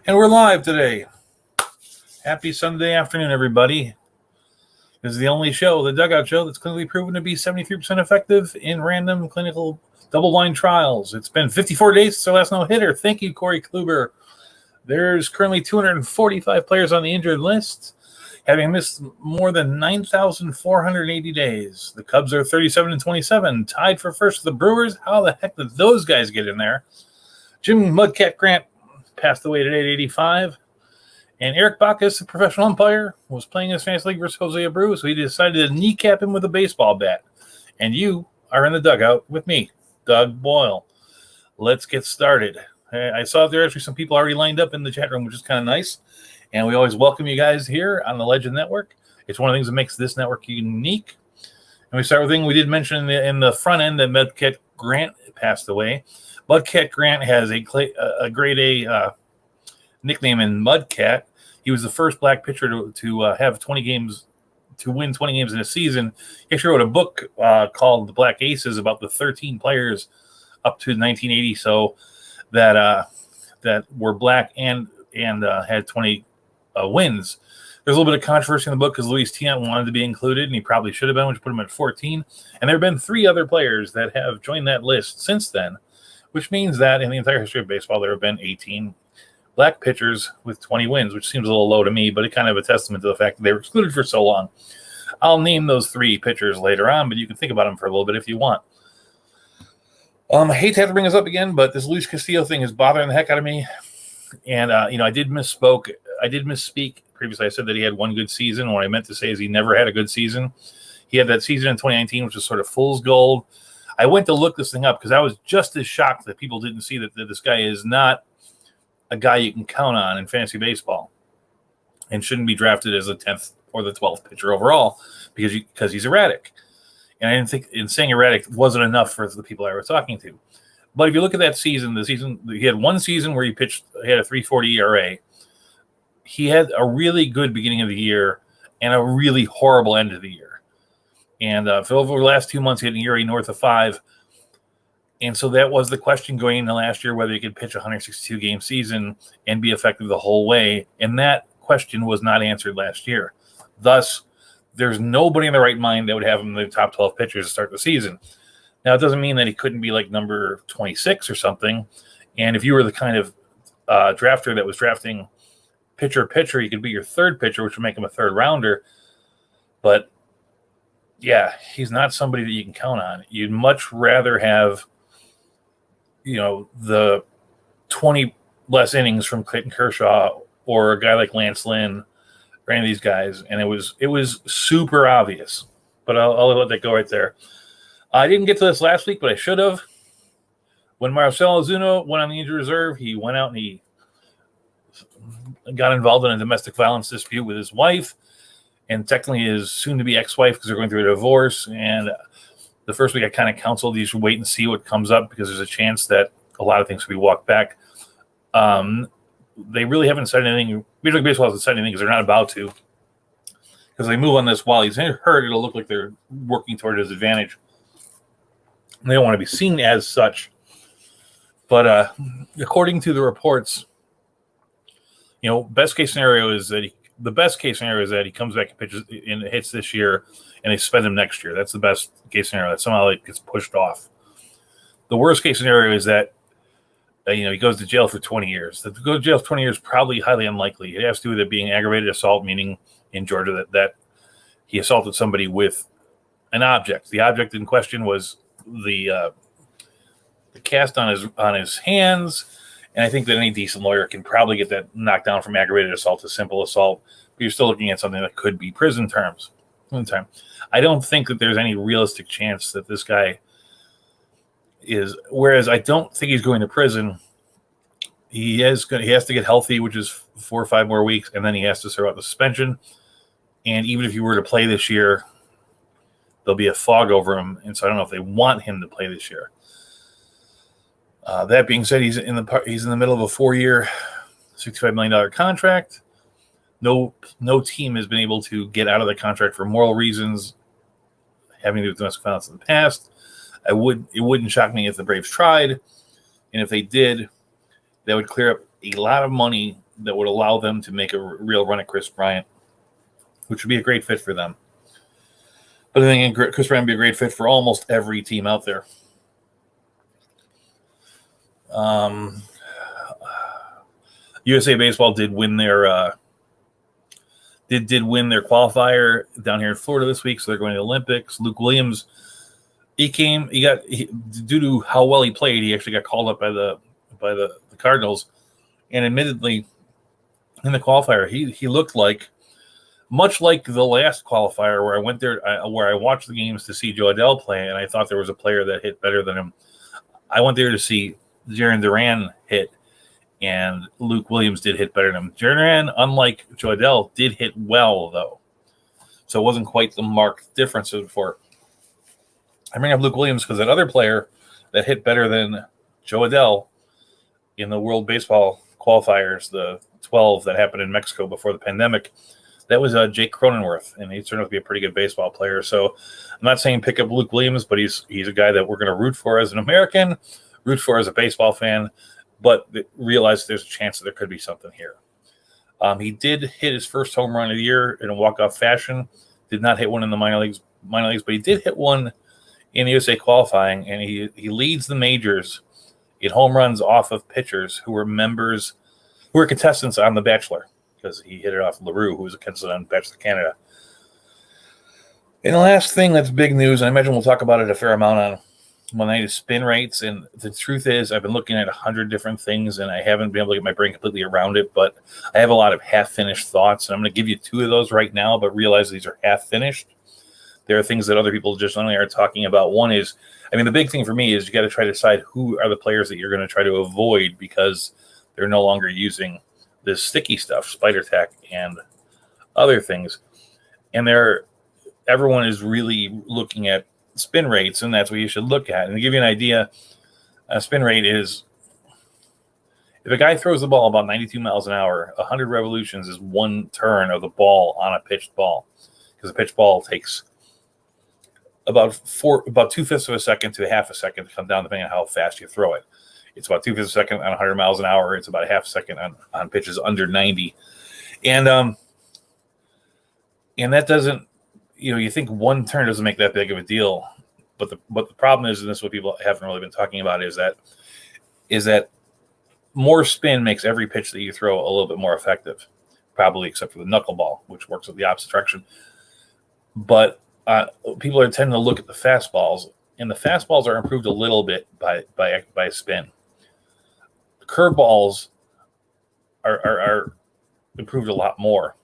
And we're live today. Happy Sunday afternoon, everybody. This is the only show, the Dougout Show, that's clinically proven to be 73% effective in random clinical double-blind trials. It's been 54 days since our last no-hitter. Thank you, Corey Kluber. There's currently 245 players on the injured list, having missed more than 9,480 days. The Cubs are 37-27, tied for first with the Brewers. How the heck did those guys get in there? Jim Mudcat Grant passed away today at 85. And Eric Bacchus, a professional umpire, was playing his fantasy league versus Jose Abreu, so he decided to kneecap him with a baseball bat. And you are in the dugout with me, Doug Boyle. Let's get started. I saw there actually some people already lined up in the chat room, which is kind of nice. And we always welcome you guys here on the Legend Network. It's one of the things that makes this network unique. And we start with a thing we did mention in the front end that Mudcat Grant passed away. Mudcat Grant has a grade A nickname in Mudcat. He was the first black pitcher to have 20 games, to win 20 games in a season. He actually wrote a book called The Black Aces about the 13 players up to 1980 so that were black and had 20 wins. There's a little bit of controversy in the book because Luis Tiant wanted to be included, and he probably should have been, which put him at 14. And there have been 3 other players that have joined that list since then, which means that in the entire history of baseball, there have been 18 black pitchers with 20 wins, which seems a little low to me, but it kind of a testament to the fact that they were excluded for so long. I'll name those 3 pitchers later on, but you can think about them for a little bit if you want. I hate to have to bring this up again, but this Luis Castillo thing is bothering the heck out of me. And, I did misspeak previously. I said that he had one good season. What I meant to say is he never had a good season. He had that season in 2019, which was sort of fool's gold. I went to look this thing up because I was just as shocked that people didn't see that this guy is not a guy you can count on in fantasy baseball and shouldn't be drafted as the 10th or the 12th pitcher overall because he's erratic. And I didn't think in saying erratic wasn't enough for the people I was talking to. But if you look at that season, he had one season where he had a 3.40 ERA. He had a really good beginning of the year and a really horrible end of the year. And for over the last 2 months, he had an ERA north of 5. And so that was the question going into last year, whether he could pitch a 162-game season and be effective the whole way. And that question was not answered last year. Thus, there's nobody in the right mind that would have him in the top 12 pitchers to start the season. Now, it doesn't mean that he couldn't be like number 26 or something. And if you were the kind of drafter that was drafting pitcher, he could be your third pitcher, which would make him a third rounder. But, yeah, he's not somebody that you can count on. You'd much rather have the 20 less innings from Clayton Kershaw or a guy like Lance Lynn or any of these guys. And it was super obvious, but I'll let that go right there. I didn't get to this last week, but I should have. When Marcell Ozuna went on the injured reserve, he went out and he got involved in a domestic violence dispute with his wife and technically his soon-to-be ex-wife because they're going through a divorce. And the first week I kind of counseled you should wait and see what comes up because there's a chance that a lot of things could be walked back. They really haven't said anything. Major League Baseball hasn't said anything because they're not about to. Because they move on this while he's hurt, it'll look like they're working toward his advantage. They don't want to be seen as such. But according to the reports, best case scenario is that he comes back and pitches and hits this year, and they suspend him next year. That's the best case scenario. That somehow it gets pushed off. The worst case scenario is that he goes to jail for 20 years. To go to jail for 20 years is probably highly unlikely. It has to do with it being aggravated assault, meaning in Georgia that he assaulted somebody with an object. The object in question was the cast on his hands. And I think that any decent lawyer can probably get that knocked down from aggravated assault to simple assault. But you're still looking at something that could be prison terms. I don't think that there's any realistic chance that this guy is. Whereas I don't think he's going to prison. He has to get healthy, which is 4 or 5 more weeks, and then he has to serve out the suspension. And even if he were to play this year, there'll be a fog over him, and so I don't know if they want him to play this year. That being said, he's in the middle of a 4-year, $65 million contract. No team has been able to get out of the contract for moral reasons, having to do with domestic violence in the past. It wouldn't shock me if the Braves tried, and if they did, that would clear up a lot of money that would allow them to make a real run at Chris Bryant, which would be a great fit for them. But I think Chris Bryant would be a great fit for almost every team out there. USA Baseball did win their did win their qualifier down here in Florida this week, so they're going to the Olympics. Luke Williams, due to how well he played, he actually got called up by the Cardinals, and admittedly, in the qualifier, he looked like, much like the last qualifier where I went there, where I watched the games to see Joe Adell play, and I thought there was a player that hit better than him. I went there to see Jarren Duran hit, and Luke Williams did hit better than him. Jarren Duran, unlike Joe Adell, did hit well, though. So it wasn't quite the marked difference as before. I bring up Luke Williams because that other player that hit better than Joe Adell in the World Baseball qualifiers, the 12 that happened in Mexico before the pandemic, that was Jake Cronenworth, and he turned out to be a pretty good baseball player. So I'm not saying pick up Luke Williams, but he's a guy that we're going to root for as an American, root for as a baseball fan, but realize there's a chance that there could be something here. He did hit his first home run of the year in a walk-off fashion. Did not hit one in the minor leagues, but he did hit one in the USA qualifying, and he leads the majors in home runs off of pitchers who were contestants on The Bachelor, because he hit it off LaRue, who was a contestant on Bachelor Canada. And the last thing that's big news, and I imagine we'll talk about it a fair amount on Monday, is spin rates. And the truth is, I've been looking at 100 different things, and I haven't been able to get my brain completely around it, but I have a lot of half-finished thoughts, and I'm going to give you 2 of those right now, but realize these are half-finished. There are things that other people just only are talking about. One is, the big thing for me is you got to try to decide who are the players that you're going to try to avoid because they're no longer using this sticky stuff, spider tack and other things. And everyone is really looking at spin rates, and that's what you should look at. And to give you an idea, a spin rate is, if a guy throws the ball about 92 miles an hour, 100 revolutions is 1 turn of the ball on a pitched ball, because a pitched ball takes about 2/5 of a second to a half a second to come down, depending on how fast you throw it. It's about 2/5 of a second on 100 miles an hour. It's about a half a second on pitches under 90. And that doesn't, you think 1 turn doesn't make that big of a deal. But the problem is, and this is what people haven't really been talking about, is that more spin makes every pitch that you throw a little bit more effective, probably except for the knuckleball, which works in the opposite direction. But people are tending to look at the fastballs, and the fastballs are improved a little bit by spin. Curveballs are improved a lot more,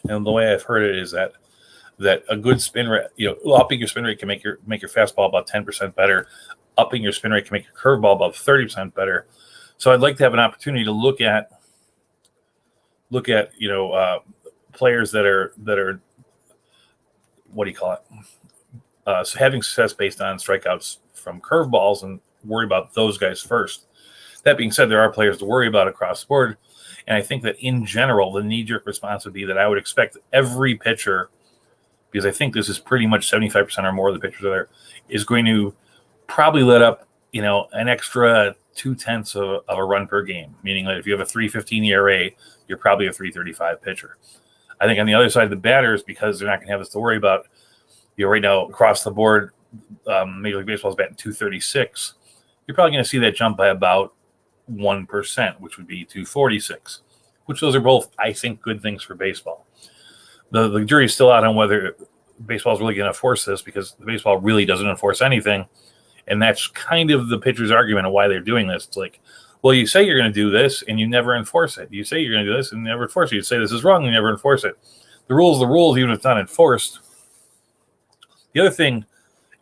and the way I've heard it is that a good spin rate, upping your spin rate can make your fastball about 10% better. Upping your spin rate can make your curveball about 30% better. So I'd like to have an opportunity to look at players that are what do you call it? So having success based on strikeouts from curveballs, and worry about those guys first. That being said, there are players to worry about across the board. And I think that in general, the knee-jerk response would be that I would expect every pitcher, because I think this is pretty much 75% or more of the pitchers there, is going to probably let up, an extra 0.2 of a run per game. Meaning that if you have a 3.15 ERA, you're probably a 3.35 pitcher. I think on the other side of the batters, because they're not going to have this to worry about, right now across the board, Major League Baseball is batting 236. You're probably going to see that jump by about 1%, which would be 246. Which those are both, I think, good things for baseball. The jury's still out on whether baseball is really going to enforce this, because the baseball really doesn't enforce anything, and that's kind of the pitcher's argument of why they're doing this. It's like, well, you say you're going to do this, and you never enforce it. You say you're going to do this, and you never enforce it. You say this is wrong, and you never enforce it. The rule's the rules, even if it's not enforced. The other thing,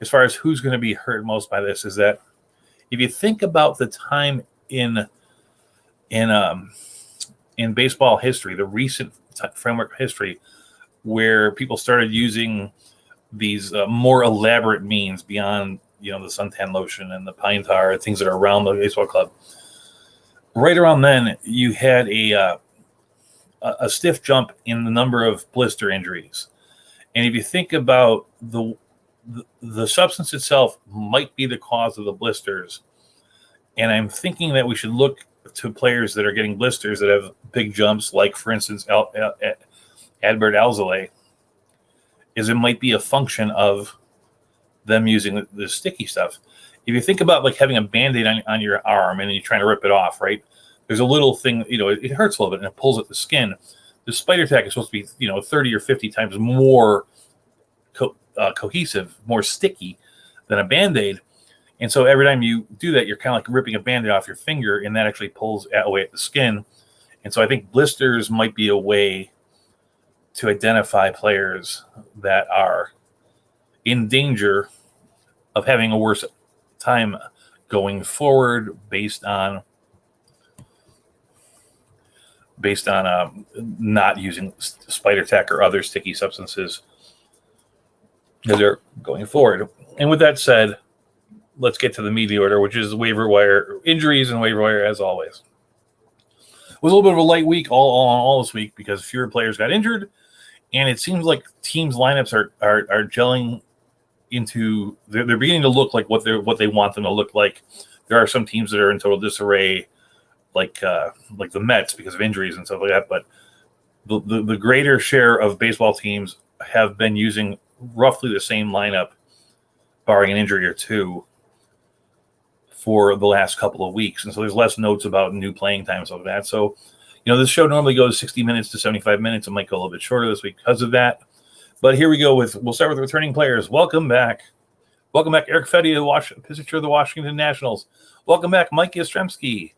as far as who's going to be hurt most by this, is that if you think about the time in baseball history, the recent framework history, where people started using these more elaborate means beyond, the suntan lotion and the pine tar, things that are around the baseball club. Right around then, you had a stiff jump in the number of blister injuries. And if you think about the substance itself might be the cause of the blisters. And I'm thinking that we should look to players that are getting blisters that have big jumps, like, for instance, Adbert Alzolay, is it might be a function of them using the sticky stuff. If you think about like having a Band-Aid on your arm and you're trying to rip it off, right? There's a little thing, it hurts a little bit and it pulls at the skin. The spider tack is supposed to be, 30 or 50 times more cohesive, more sticky than a Band-Aid. And so every time you do that, you're kind of like ripping a Band-Aid off your finger, and that actually pulls away at the skin. And so I think blisters might be a way to identify players that are in danger of having a worse time going forward based on not using spider tack or other sticky substances as they're going forward. And with that said, let's get to the media order, which is waiver wire injuries and waiver wire as always. It was a little bit of a light week all this week because fewer players got injured, and it seems like teams' lineups are gelling into they're beginning to look like what they want them to look like. There are some teams that are in total disarray, like the Mets because of injuries and stuff like that. But the greater share of baseball teams have been using roughly the same lineup, barring an injury or two, for the last couple of weeks. And so there's less notes about new playing time and stuff like that. So, this show normally goes 60 minutes to 75 minutes. It might go a little bit shorter this week because of that. But here we go we'll start with the returning players. Welcome back. Welcome back, Eric Fetty, pitcher of the Washington Nationals. Welcome back, Mike Yastrzemski,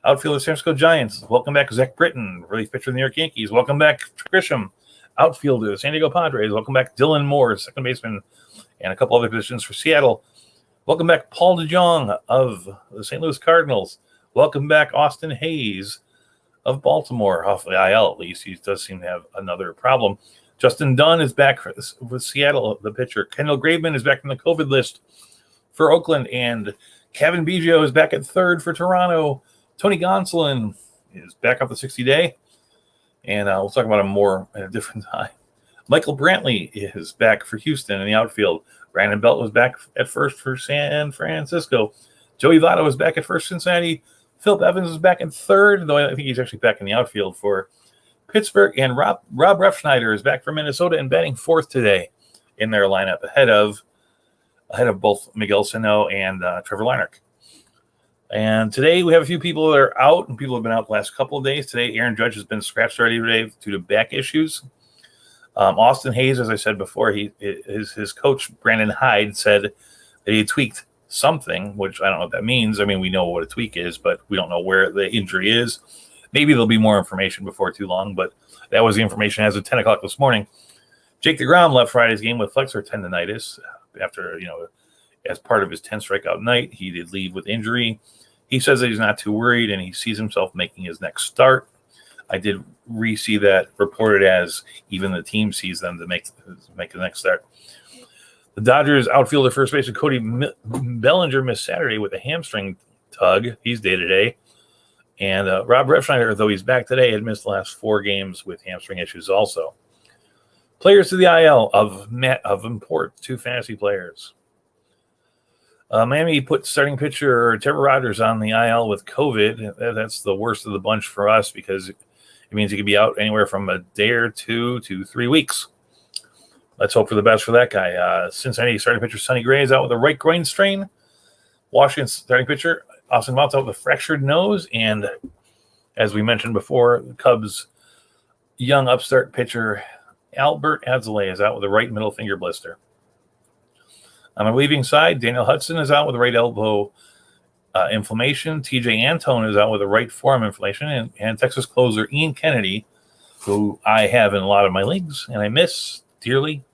outfielder, San Francisco Giants. Welcome back, Zach Britton, relief pitcher of the New York Yankees. Welcome back, Grisham, outfielder, San Diego Padres. Welcome back, Dylan Moore, second baseman, and a couple other positions for Seattle. Welcome back, Paul DeJong of the St. Louis Cardinals. Welcome back, Austin Hayes of Baltimore, off the IL at least. He does seem to have another problem. Justin Dunn is back with Seattle, the pitcher. Kendall Graveman is back from the COVID list for Oakland, and Kevin Biggio is back at third for Toronto. Tony Gonsolin is back off the 60-day, and we'll talk about him more at a different time. Michael Brantley is back for Houston in the outfield. Brandon Belt was back at first for San Francisco. Joey Votto is back at first for Cincinnati. Philip Evans is back in third, though I think he's actually back in the outfield for Pittsburgh. And Rob Refsnyder is back for Minnesota and batting fourth today in their lineup, ahead of both Miguel Sano and Trevor Larnach. And today we have a few people that are out, and people have been out the last couple of days. Today, Aaron Judge has been scratched already today due to back issues. Austin Hayes, as I said before, his coach, Brandon Hyde, said that he tweaked something, which I don't know what that means. I mean, we know what a tweak is, but we don't know where the injury is. Maybe there'll be more information before too long, but that was the information as of 10 o'clock this morning. Jake DeGrom left Friday's game with flexor tendonitis after, as part of his 10 strikeout night. He did leave with injury. He says that he's not too worried, and he sees himself making his next start. I did re-see that reported as even the team sees them to make the next start. The Dodgers outfielder first baseman Cody Bellinger missed Saturday with a hamstring tug. He's day-to-day. And Rob Refsnyder, though he's back today, had missed the last 4 games with hamstring issues also. Players to the IL of import, 2 fantasy players. Miami put starting pitcher Trevor Rogers on the IL with COVID. That's the worst of the bunch for us because it means he could be out anywhere from a day or 2 to 3 weeks. Let's hope for the best for that guy. Cincinnati starting pitcher Sonny Gray is out with a right groin strain. Washington starting pitcher Austin Mounts out with a fractured nose. And as we mentioned before, the Cubs' young upstart pitcher Albert Alzolay is out with a right middle finger blister. On the relieving side, Daniel Hudson is out with a right elbow inflammation. TJ Antone is out with a right forearm inflammation. And Texas closer Ian Kennedy, who I have in a lot of my leagues and I miss dearly,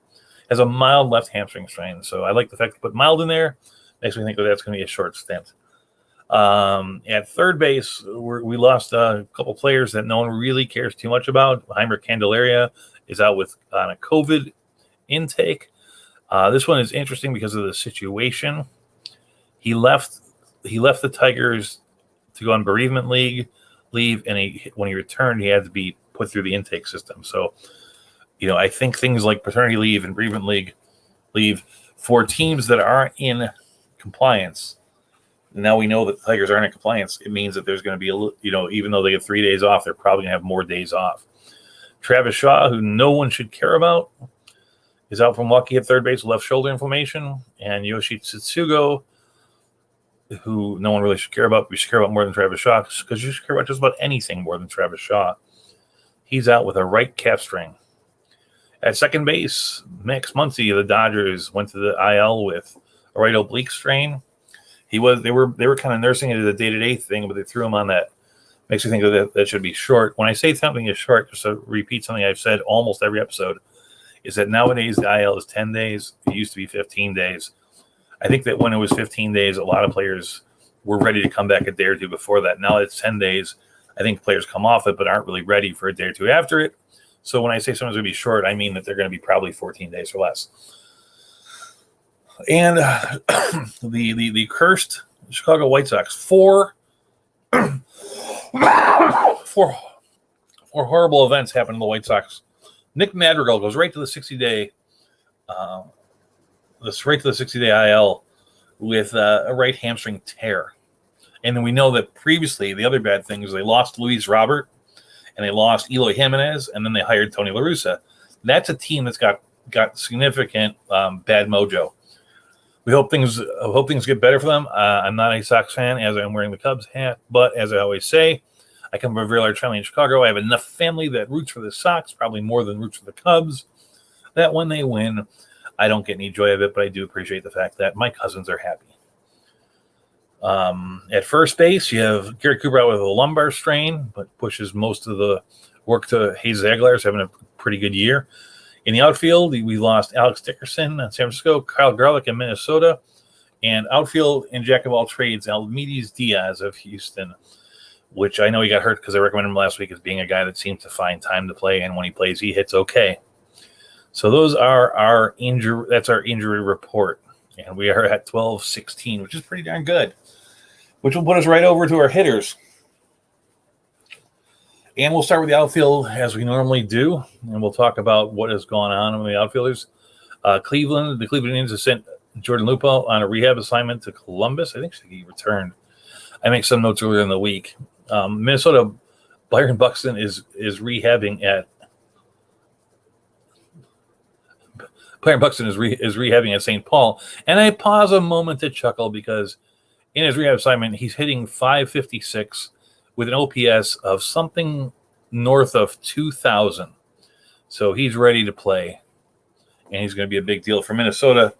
has a mild left hamstring strain. So I like the fact to put mild in there. Makes me think that that's going to be a short stint. At third base, we lost a couple players that no one really cares too much about. Heimer Candelaria is out on a COVID intake. This one is interesting because of the situation. He left the Tigers to go on bereavement leave, and when he returned, he had to be put through the intake system. So, I think things like paternity leave and bereavement leave for teams that aren't in compliance Now we know that the Tigers aren't in compliance. It means that there's going to be even though they get 3 days off, they're probably going to have more days off. Travis Shaw, who no one should care about, is out from Milwaukee at third base with left shoulder inflammation. And Yoshi Tsutsugo, who no one really should care about. We should care about more than Travis Shaw because you should care about just about anything more than Travis Shaw. He's out with a right calf strain. At second base, Max Muncy of the Dodgers went to the IL with a right oblique strain. They were kind of nursing it as a day-to-day thing, but they threw him on that. Makes me think that should be short. When I say something is short, just to repeat something I've said almost every episode, is that nowadays the IL is 10 days. It used to be 15 days. I think that when it was 15 days, a lot of players were ready to come back a day or two before that. Now it's 10 days. I think players come off it but aren't really ready for a day or two after it. So when I say someone's going to be short, I mean that they're going to be probably 14 days or less. And the cursed Chicago White Sox, four horrible events happened to the White Sox. Nick Madrigal goes right to the 60-day IL with a right hamstring tear. And then we know that previously the other bad thing is they lost Luis Robert and they lost Eloy Jimenez, and then they hired Tony La Russa. That's a team that's got significant bad mojo. We hope things get better for them. I'm not a Sox fan as I'm wearing the Cubs hat, but as I always say, I come from a very large family in Chicago. I have enough family that roots for the Sox, probably more than roots for the Cubs, that when they win, I don't get any joy of it, but I do appreciate the fact that my cousins are happy. At first base, you have Garrett Cooper out with a lumbar strain, but pushes most of the work to Hayes Aguilar, who's having a pretty good year. In the outfield, we lost Alex Dickerson in San Francisco, Kyle Garlick in Minnesota, and outfield in jack of all trades, Almides Diaz of Houston, which I know he got hurt because I recommended him last week as being a guy that seems to find time to play, and when he plays, he hits okay. So those are our injury. That's our injury report, and we are at 12-16, which is pretty darn good, which will put us right over to our hitters. And we'll start with the outfield as we normally do, and we'll talk about what has gone on with the outfielders. The Cleveland Indians have sent Jordan Lupo on a rehab assignment to Columbus. I think he returned. I make some notes earlier in the week. Minnesota, Byron Buxton is rehabbing at St. Paul, and I pause a moment to chuckle because in his rehab assignment he's hitting .556 with an OPS of something north of 2,000. So he's ready to play, and he's going to be a big deal for Minnesota.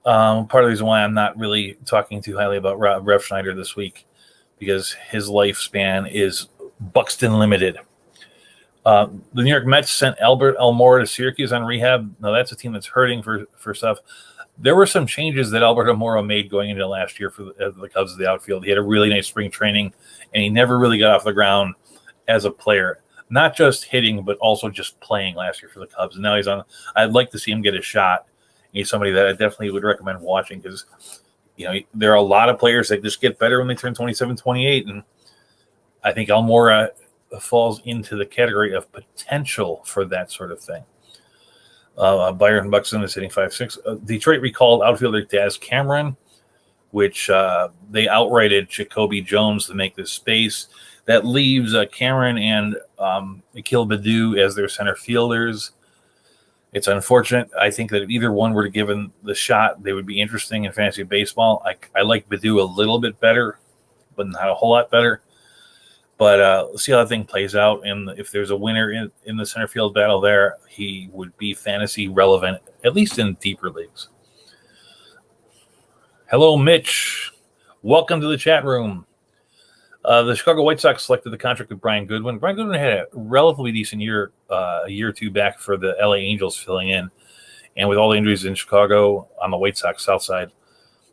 Part of the reason why I'm not really talking too highly about Rev Schneider this week, because his lifespan is Buxton limited. The New York Mets sent Albert Almora to Syracuse on rehab. Now, that's a team that's hurting for stuff. There were some changes that Albert Almora made going into last year for the Cubs of the outfield. He had a really nice spring training, and he never really got off the ground as a player. Not just hitting, but also just playing last year for the Cubs. And now he's on. I'd like to see him get a shot. He's somebody that I definitely would recommend watching because, there are a lot of players that just get better when they turn 27, 28. And I think Almora falls into the category of potential for that sort of thing. Byron Buxton is hitting .56. Detroit recalled outfielder Daz Cameron, which they outrighted Jacoby Jones to make this space. That leaves Cameron and Akil Baddoo as their center fielders. It's unfortunate. I think that if either one were to given the shot, they would be interesting in fantasy baseball. I like Baddoo a little bit better, but not a whole lot better. But let's see how that thing plays out. And if there's a winner in the center field battle there, he would be fantasy relevant, at least in deeper leagues. Hello, Mitch. Welcome to the chat room. The Chicago White Sox selected the contract of Brian Goodwin. Brian Goodwin had a relatively decent year, a year or two back for the LA Angels filling in. And with all the injuries in Chicago on the White Sox south side,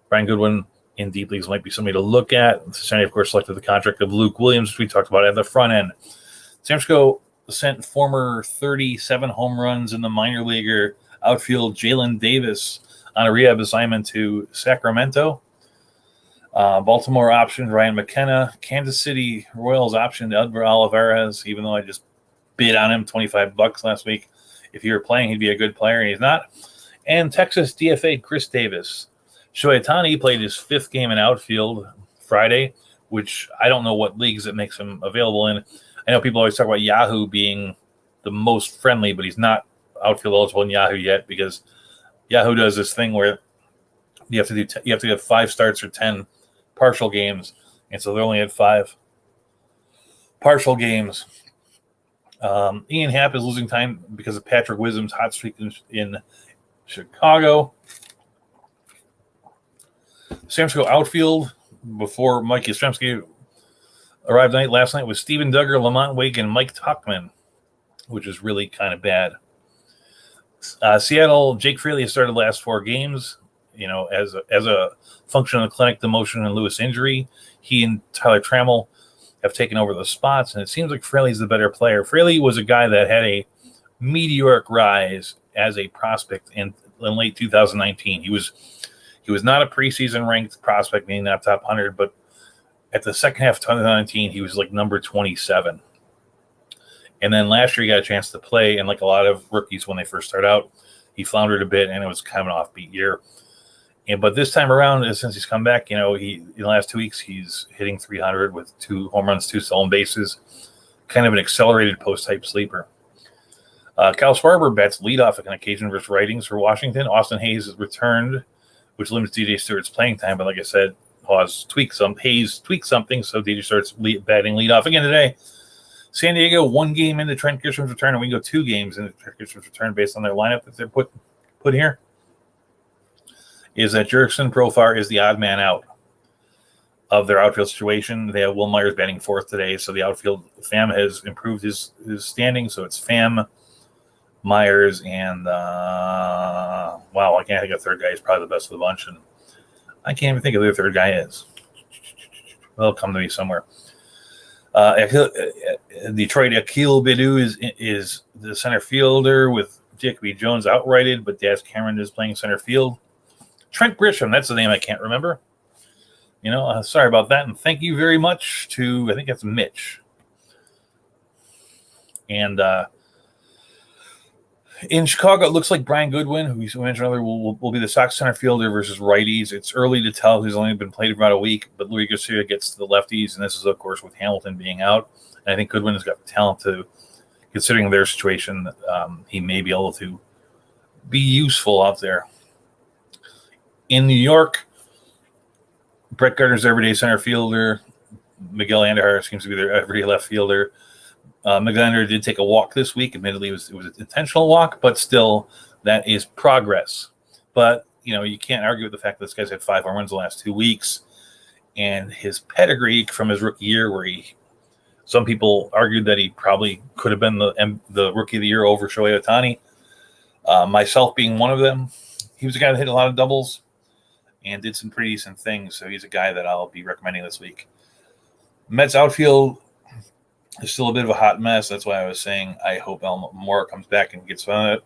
Brian Goodwin in deep leagues might be somebody to look at. Cincinnati, of course, selected the contract of Luke Williams, which we talked about at the front end. San Francisco sent former 37 home runs in the minor leaguer outfield Jalen Davis on a rehab assignment to Sacramento. Baltimore optioned Ryan McKenna. Kansas City Royals optioned Edgar Olivares, even though I just bid on him $25 last week. If he were playing, he'd be a good player, and he's not. And Texas DFA Chris Davis. Shohei Ohtani played his 5th game in outfield Friday, which I don't know what leagues it makes him available in. I know people always talk about Yahoo being the most friendly, but he's not outfield eligible in Yahoo yet because Yahoo does this thing where you have to have 5 starts or 10 partial games, and so they only had 5 partial games. Ian Happ is losing time because of Patrick Wisdom's hot streak in Chicago. San Francisco outfield before Mike Yastrzemski arrived last night was Steven Duggar, Lamont Wake, and Mike Tuchman, which is really kind of bad. Seattle, Jake Fraley has started the last 4 games. As a function of the clinic demotion and Lewis injury, he and Tyler Trammell have taken over the spots, and it seems like Fraley's the better player. Fraley was a guy that had a meteoric rise as a prospect in late 2019. He was not a preseason ranked prospect, meaning not top 100, but at the second half of 2019, he was like number 27. And then last year, he got a chance to play, and like a lot of rookies when they first start out, he floundered a bit, and it was kind of an offbeat year. But this time around, since he's come back, he in the last 2 weeks, he's hitting 300 with 2 home runs, 2 stolen bases, kind of an accelerated post-type sleeper. Kyle Schwarber bats leadoff on occasion versus Writings for Washington. Austin Hayes has returned, which limits DJ Stewart's playing time. But like I said, Hayes tweaked something, so DJ starts batting leadoff again today. San Diego, 1 game into Trent Grisham's return, and we can go 2 games into Trent Grisham's return based on their lineup that they're put here. Is that Jurickson Profar is the odd man out of their outfield situation. They have Will Myers batting 4th today, so the outfield FAM has improved his standing. So it's FAM, Myers, and I can't think of a third guy. He's probably the best of the bunch, and I can't even think of who the third guy is. Well, it'll come to me somewhere. Detroit Akil Bidu is the center fielder with Jacoby Jones outrighted, but Daz Cameron is playing center field. Trent Grisham, that's the name I can't remember. Sorry about that, and thank you very much to, I think that's Mitch. And in Chicago, it looks like Brian Goodwin, who we mentioned earlier, will be the Sox center fielder versus righties. It's early to tell. He's only been played for about a week, but Luis Garcia gets to the lefties, and this is, of course, with Hamilton being out. And I think Goodwin has got the talent to, considering their situation, he may be able to be useful out there. In New York, Brett Gardner's everyday center fielder. Miguel Andujar seems to be their everyday left fielder. Miguel Andujar did take a walk this week. Admittedly, it was an intentional walk, but still, that is progress. But, you can't argue with the fact that this guy's had 5 home runs the last 2 weeks. And his pedigree from his rookie year, where some people argued that he probably could have been the rookie of the year over Shohei Ohtani. Myself being one of them. He was a guy that hit a lot of doubles and did some pretty decent things. So he's a guy that I'll be recommending this week. Mets outfield is still a bit of a hot mess. That's why I was saying I hope Almora comes back and gets on it.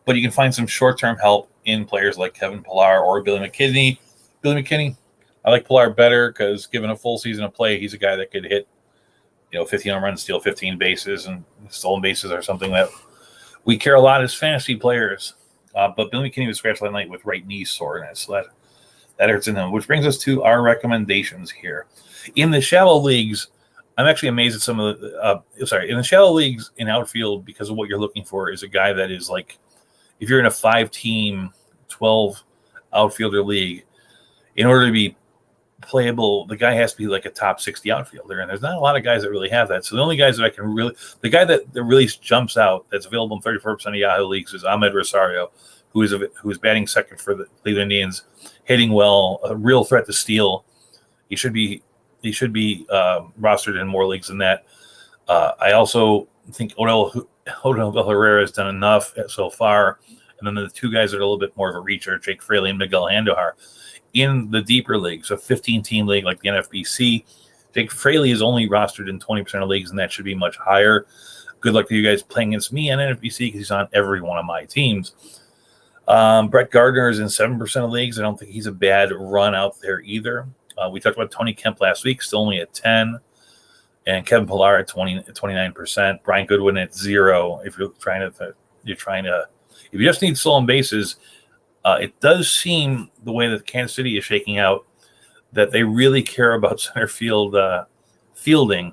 But you can find some short-term help in players like Kevin Pillar or Billy McKinney. I like Pillar better because given a full season of play, he's a guy that could hit 15 home runs, steal 15 bases, and stolen bases are something that we care a lot as fantasy players. But Billy McKinney was scratched last night with right knee soreness. So that hurts in him, which brings us to our recommendations here. In the shallow leagues, I'm actually amazed at some of the in the shallow leagues in outfield, because of what you're looking for is a guy that is like, if you're in a 5-team, 12 outfielder league, in order to be playable, the guy has to be like a top 60 outfielder, and there's not a lot of guys that really have that. So the only guys that the guy that really jumps out that's available in 34% of Yahoo leagues is Ahmed Rosario, who is batting second for the Cleveland Indians, hitting well, a real threat to steal. He should be rostered in more leagues than that. I also think Odell Herrera has done enough so far, and then the 2 guys that are a little bit more of a reacher, Jake Fraley and Miguel Andujar. In the deeper leagues, a 15-team league like the NFBC, Jake Fraley is only rostered in 20% of leagues, and that should be much higher. Good luck to you guys playing against me on NFBC because he's on every one of my teams. Brett Gardner is in 7% of leagues. I don't think he's a bad run out there either. We talked about Tony Kemp last week, still only at 10, and Kevin Pillar at 29%. Brian Goodwin at 0. If you just need stolen bases, It does seem, the way that Kansas City is shaking out, that they really care about center field fielding.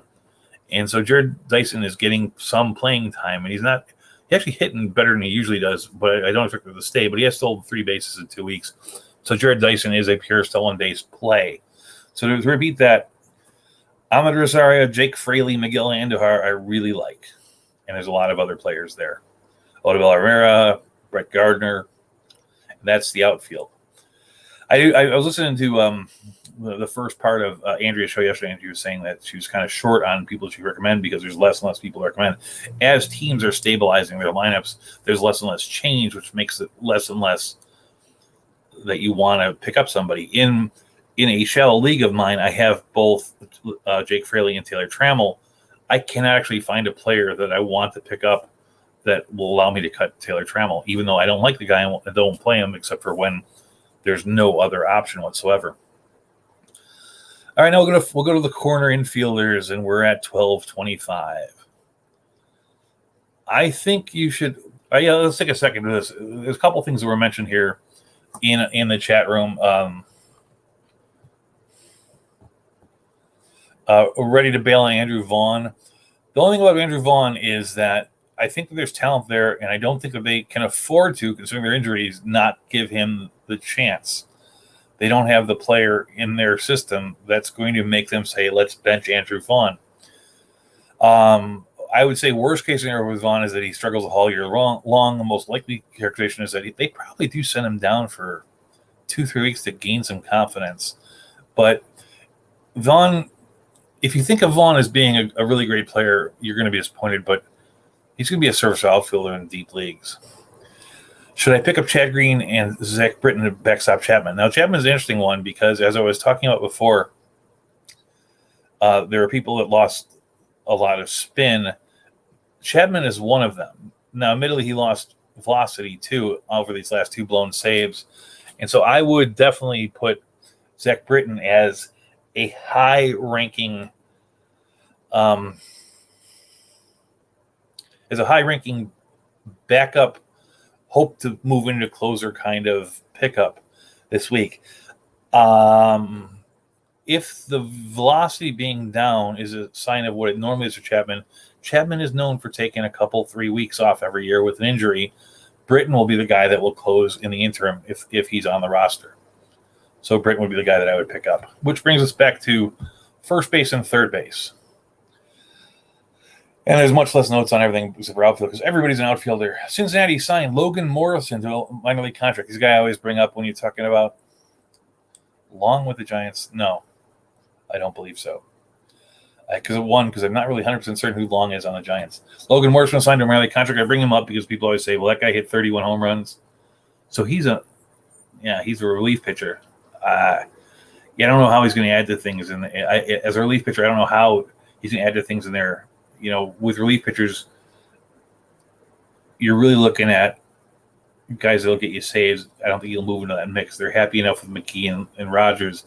And so Jared Dyson is getting some playing time, and he's actually hitting better than he usually does, but I don't expect him to stay. But he has stolen 3 bases in 2 weeks. So Jared Dyson is a pure stolen base play. So to repeat that, Ahmed Rosario, Jake Fraley, Miguel Andujar, I really like. And there's a lot of other players there. Odubel Herrera, Brett Gardner. That's the outfield. I was listening to the first part of Andrea's show yesterday, and she was saying that she was kind of short on people she recommend because there's less and less people to recommend. As teams are stabilizing their lineups, there's less and less change, which makes it less and less that you want to pick up somebody. In a shallow league of mine, I have both Jake Fraley and Taylor Trammell. I cannot actually find a player that I want to pick up that will allow me to cut Taylor Trammell, even though I don't like the guy and don't play him except for when there's no other option whatsoever. All right, now we'll go to the corner infielders, and we're at 12:25. I think you should. Let's take a second to this. There's a couple things that were mentioned here in the chat room. Ready to bail on Andrew Vaughn. The only thing about Andrew Vaughn is that I think that there's talent there, and I don't think that they can afford to, considering their injuries, not give him the chance. They don't have the player in their system that's going to make them say, let's bench Andrew Vaughn. I would say worst case scenario with Vaughn is that he struggles all year long. The most likely characterization is that they probably do send him down for 2-3 weeks to gain some confidence. But Vaughn, if you think of Vaughn as being a really great player, you're going to be disappointed, but he's going to be a service outfielder in deep leagues. Should I pick up Chad Green and Zach Britton to backstop Chapman? Now, Chapman is an interesting one because, as I was talking about before, there are people that lost a lot of spin. Chapman is one of them. Now, admittedly, he lost velocity, too, over these last 2 blown saves. And so I would definitely put Zach Britton as a high-ranking backup, hope to move into closer kind of pickup this week. If the velocity being down is a sign of what it normally is for Chapman, Chapman is known for taking a couple, 3 weeks off every year with an injury. Britton will be the guy that will close in the interim if he's on the roster. So Britton would be the guy that I would pick up, which brings us back to first base and third base. And there's much less notes on everything except for outfield because everybody's an outfielder. Cincinnati signed Logan Morrison to a minor league contract. He's a guy I always bring up when you're talking about along with the Giants. No, I don't believe so. Because I'm not really 100% certain who Long is on the Giants. Logan Morrison signed to a minor league contract. I bring him up because people always say, well, that guy hit 31 home runs. So he's a relief pitcher. I don't know how he's going to add to things. As a relief pitcher, I don't know how he's going to add to things in there. With relief pitchers, you're really looking at guys that will get you saves. I don't think you'll move into that mix. They're happy enough with McKee and Rogers.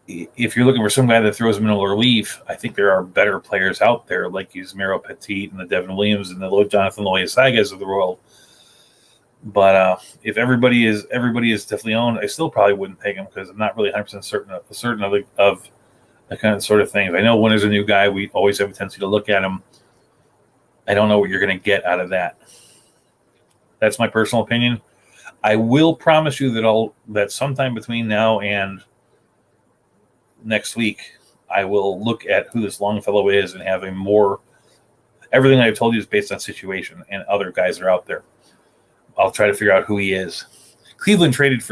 If you're looking for some guy that throws middle relief, I think there are better players out there like Yusmeiro Petit and the Devin Williams and the Jonathan Loaisagas of the world. But if everybody is definitely owned, I still probably wouldn't take him because I'm not really 100% certain of the kind of sort of things. I know when there's a new guy, we always have a tendency to look at him. I don't know what you're going to get out of that. That's my personal opinion. I will promise you that sometime between now and next week, I will look at who this Longfellow is and have everything I've told you is based on situation and other guys that are out there. I'll try to figure out who he is. Cleveland traded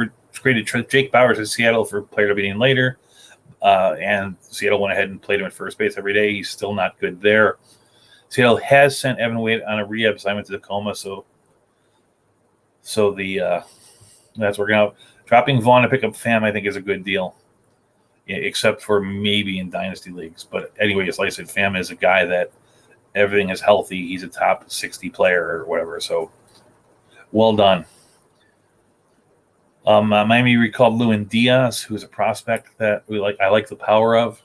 Jake Bowers in Seattle for a player to be named later. And Seattle went ahead and played him at first base every day. He's still not good there. Seattle has sent Evan Wade on a rehab assignment to Tacoma, so that's working out. Dropping Vaughn to pick up Pham, I think, is a good deal, except for maybe in dynasty leagues. But anyway, like I said, Pham is a guy that everything is healthy. He's a top 60 player or whatever. So well done. Miami recalled Lewin Diaz, who's a prospect that I like the power of.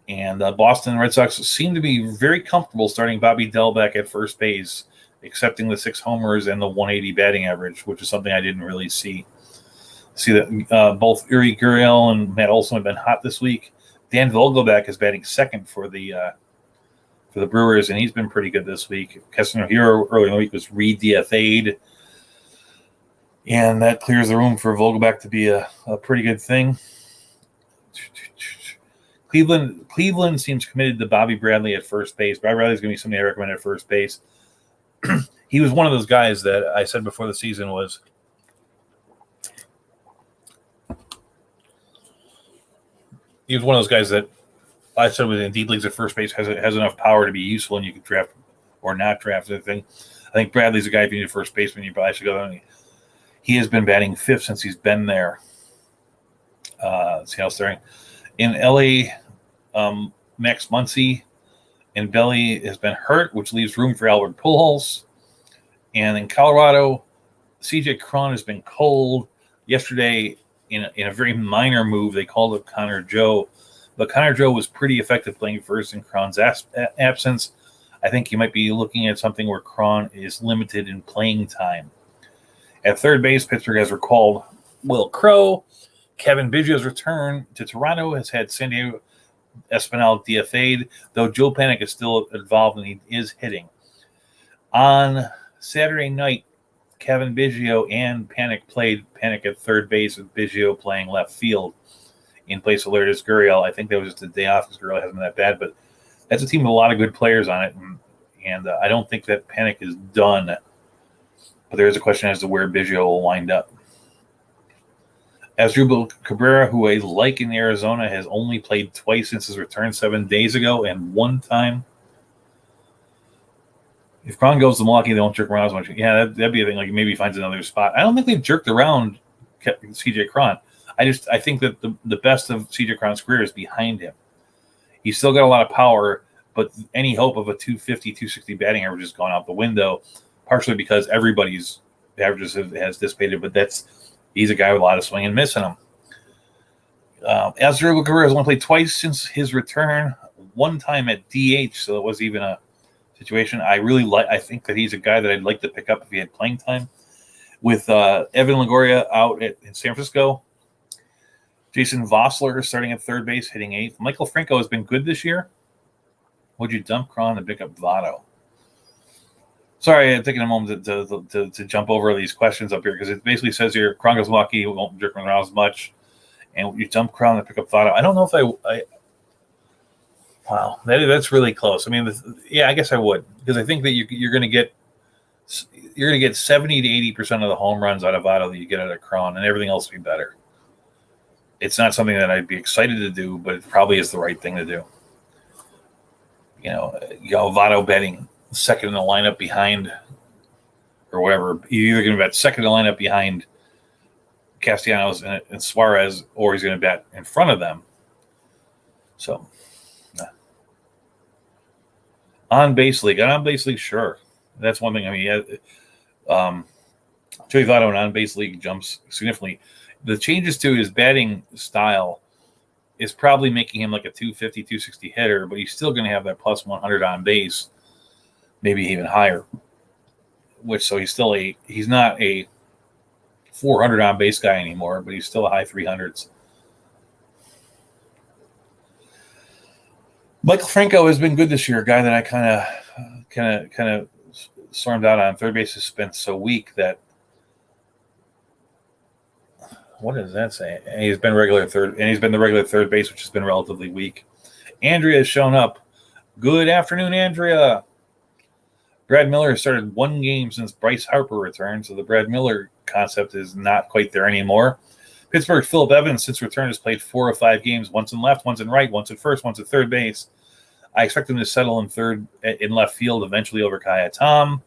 And Boston Red Sox seem to be very comfortable starting Bobby Delbeck at first base. accepting the 6 homers and the 180 batting average, which is something I didn't really see. See that both Uri Gurriel and Matt Olson have been hot this week. Dan Vogelback is batting second for the Brewers, and he's been pretty good this week. Kessler Hero earlier in the week was re-DFA'd, and that clears the room for Vogelback to be a pretty good thing. Cleveland seems committed to Bobby Bradley at first base. Bobby Bradley is going to be somebody I recommend at first base. He was one of those guys that I said before the season was he was one of those guys that I said was in deep leagues at first base has enough power to be useful, and you can draft or not draft anything. I think Bradley's a guy if you need a first baseman, you probably should go there. He has been batting fifth since he's been there. Let's see how it's there. In LA, Max Muncy and Belly has been hurt, which leaves room for Albert Pujols. And in Colorado, CJ Cron has been cold. Yesterday, in a very minor move, they called up Connor Joe. But Connor Joe was pretty effective playing first in Cron's absence. I think you might be looking at something where Cron is limited in playing time. At third base, Pittsburgh has recalled Will Crow. Kevin Biggio's return to Toronto has had San Diego Espinal DFA'd, though Joe Panik is still involved and he is hitting. On Saturday night, Kevin Biggio and Panik played. Panik at third base with Biggio playing left field in place of Lourdes Gurriel. I think that was just a day off because Gurriel hasn't been that bad, but that's a team with a lot of good players on it, and I don't think that Panik is done. But there is a question as to where Biggio will wind up. Asdrubal Cabrera, who I like in Arizona, has only played twice since his return 7 days ago, and one time. If Cron goes to Milwaukee, they won't jerk around as much. Yeah, that'd be a thing. Like maybe he finds another spot. I don't think they've jerked around CJ Cron. I think that the best of CJ Cron's career is behind him. He's still got a lot of power, but any hope of a 250, 260 batting average has gone out the window, partially because everybody's averages has dissipated, but he's a guy with a lot of swing and miss in him. Asdrubal Cabrera has only played twice since his return, one time at DH, so it was even a situation. I think that he's a guy that I'd like to pick up if he had playing time. With Evan Longoria out in San Francisco, Jason Vossler starting at third base, hitting eighth. Michael Franco has been good this year. Would you dump Cron and pick up Votto? Sorry, I'm taking a moment to jump over these questions up here because it basically says here, Cron goes lucky, won't jerk around as much. And would you dump Cron and pick up Votto? I don't know if I wow, that's really close. I mean, I guess I would because I think that you're going to get 70 to 80% of the home runs out of Votto that you get out of Cron, and everything else will be better. It's not something that I'd be excited to do, but it probably is the right thing to do. You know, Votto betting second in the lineup behind or whatever. You're either going to bet second in the lineup behind Castellanos and Suarez, or he's going to bet in front of them. So, on base league, sure. That's one thing. I mean, Joey Votto in on base league jumps significantly. The changes to his batting style is probably making him like a 250, 260 hitter, but he's still going to have that plus 100 on base, maybe even higher. He's not a 400 on base guy anymore, but he's still a high 300s. Michael Franco has been good this year, a guy that I kind of stormed out on. Third base has been so weak that what does that say? And he's been the regular third base, which has been relatively weak. Andrea has shown up. Good afternoon, Andrea. Brad Miller has started one game since Bryce Harper returned, so the Brad Miller concept is not quite there anymore. Pittsburgh's Phillip Evans, since return, has played 4 of 5 games, once in left, once in right, once at first, once at third base. I expect him to settle in left field eventually over Kaya Tom.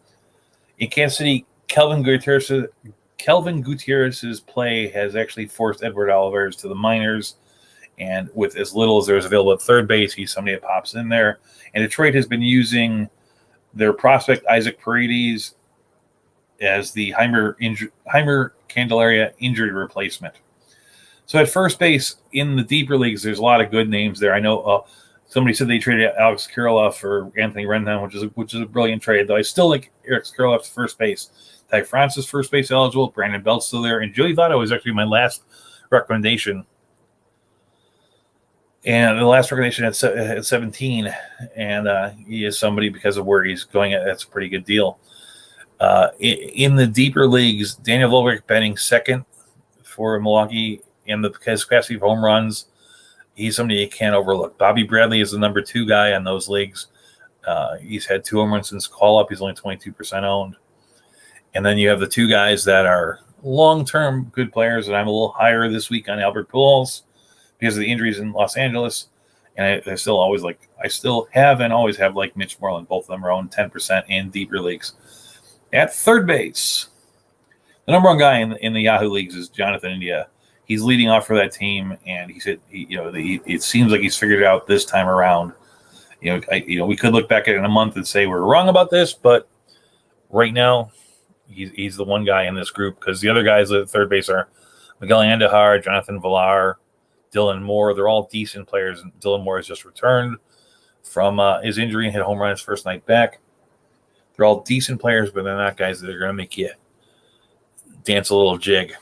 In Kansas City, Kelvin Gutierrez's play has actually forced Edward Olivares to the minors, and with as little as there's available at third base, he's somebody that pops in there. And Detroit has been using their prospect Isaac Paredes as the Heimer Candelaria injury replacement. So at first base in the deeper leagues, there's a lot of good names there. I know Somebody said they traded Alex Kirilloff for Anthony Rendon, which is a brilliant trade. Though I still like Alex Kirilloff's first base. Ty France is first base eligible. Brandon Belt's still there, and Joey Votto is actually my last recommendation. And the last recommendation at 17, and he is somebody because of where he's going. That's a pretty good deal. In the deeper leagues, Daniel Vogelbach batting second for Milwaukee in the capacity of home runs. He's somebody you can't overlook. Bobby Bradley is the number 2 guy on those leagues. He's had 2 home runs since call-up. He's only 22% owned. And then you have the 2 guys that are long-term good players, and I'm a little higher this week on Albert Pujols because of the injuries in Los Angeles. And I still have and always have like Mitch Moreland. Both of them are owned 10% in deeper leagues. At third base, the number 1 guy in the Yahoo leagues is Jonathan India. He's leading off for that team, and he said, it seems like he's figured it out this time around. We could look back at it in a month and say we're wrong about this, but right now, he's the one guy in this group because the other guys at third base are Miguel Andujar, Jonathan Villar, Dylan Moore. They're all decent players, and Dylan Moore has just returned from his injury and hit a home run his first night back. They're all decent players, but they're not guys that are going to make you dance a little jig.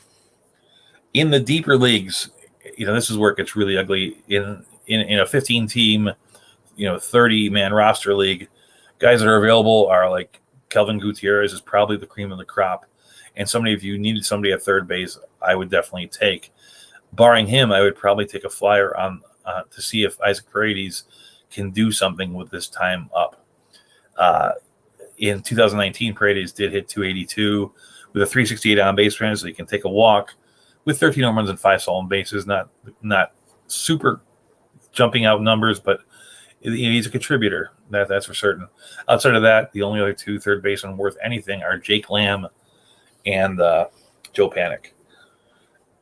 In the deeper leagues, this is where it gets really ugly. In a 15-team, 30-man roster league, guys that are available are like Kelvin Gutierrez is probably the cream of the crop. And if you needed somebody at third base, I would definitely take. Barring him, I would probably take a flyer on to see if Isaac Paredes can do something with this time up. In 2019, Paredes did hit 282 with a 368 on base percentage, so he can take a walk with 13 home runs and 5 stolen bases. Not super jumping out numbers, but he's a contributor. That's for certain. Outside of that, the only other 2 third basemen worth anything are Jake Lamb and Joe Panik.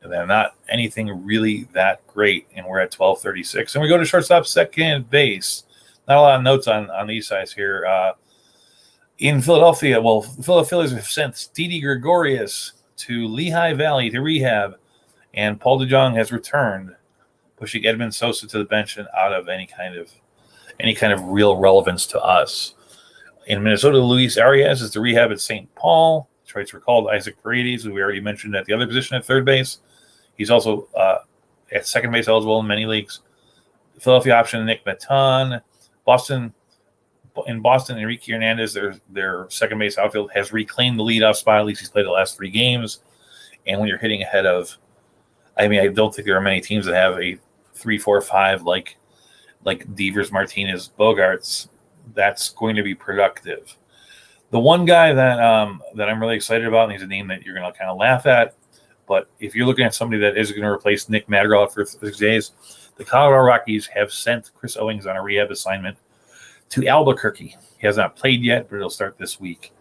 And they're not anything really that great, and we're at 1236. And we go to shortstop, second base. Not a lot of notes on these guys here. In Philadelphia, the Phillies have sent Didi Gregorius to Lehigh Valley to rehab, and Paul DeJong has returned, pushing Edmund Sosa to the bench and out of any kind of real relevance to us. In Minnesota, Luis Arias is to rehab at St. Paul. Detroit's recalled Isaac Paredes, who we already mentioned at the other position at third base. He's also at second base eligible in many leagues. Philadelphia option Nick Maton. In Boston, Enrique Hernandez, their second base outfield, has reclaimed the leadoff spot. At least he's played the last 3 games. And when you're hitting ahead of, I don't think there are many teams that have a 3-4-5 like Devers, Martinez, Bogarts. That's going to be productive. The one guy that I'm really excited about, and he's a name that you're going to kind of laugh at, but if you're looking at somebody that is going to replace Nick Madrigal for 6 days, the Colorado Rockies have sent Chris Owings on a rehab assignment to Albuquerque. He has not played yet, but it'll start this week.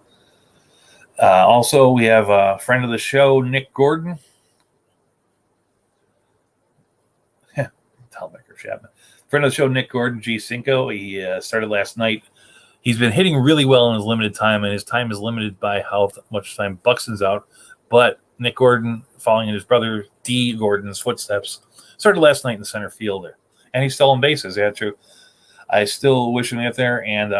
Also, we have a friend of the show, Nick Gordon. Talbecker Chapman. Friend of the show, Nick Gordon, G5. He started last night. He's been hitting really well in his limited time, and his time is limited by how much time Buxton's out. But Nick Gordon, following in his brother D. Gordon's footsteps, started last night in the center field there. And he's still on bases. Yeah, true. I still wish him to get there, and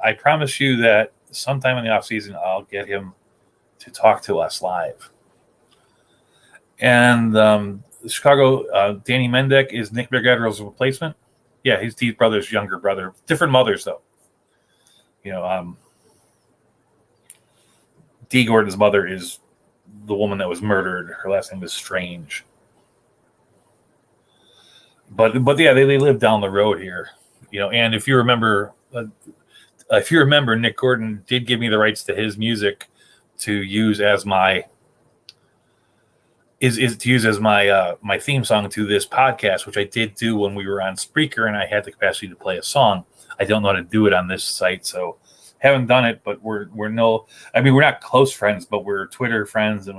I promise you that sometime in the offseason I'll get him to talk to us live. And Chicago, Danny Mendick is Nick Madrigal's replacement. Yeah, he's Dee's brother's younger brother. Different mothers, though. D. Gordon's mother is the woman that was murdered. Her last name was Strange. But yeah, they live down the road here. And if you remember, Nick Gordon did give me the rights to his music to use as my my theme song to this podcast, which I did do when we were on Spreaker, and I had the capacity to play a song. I don't know how to do it on this site, so haven't done it. But we're not close friends, but we're Twitter friends, and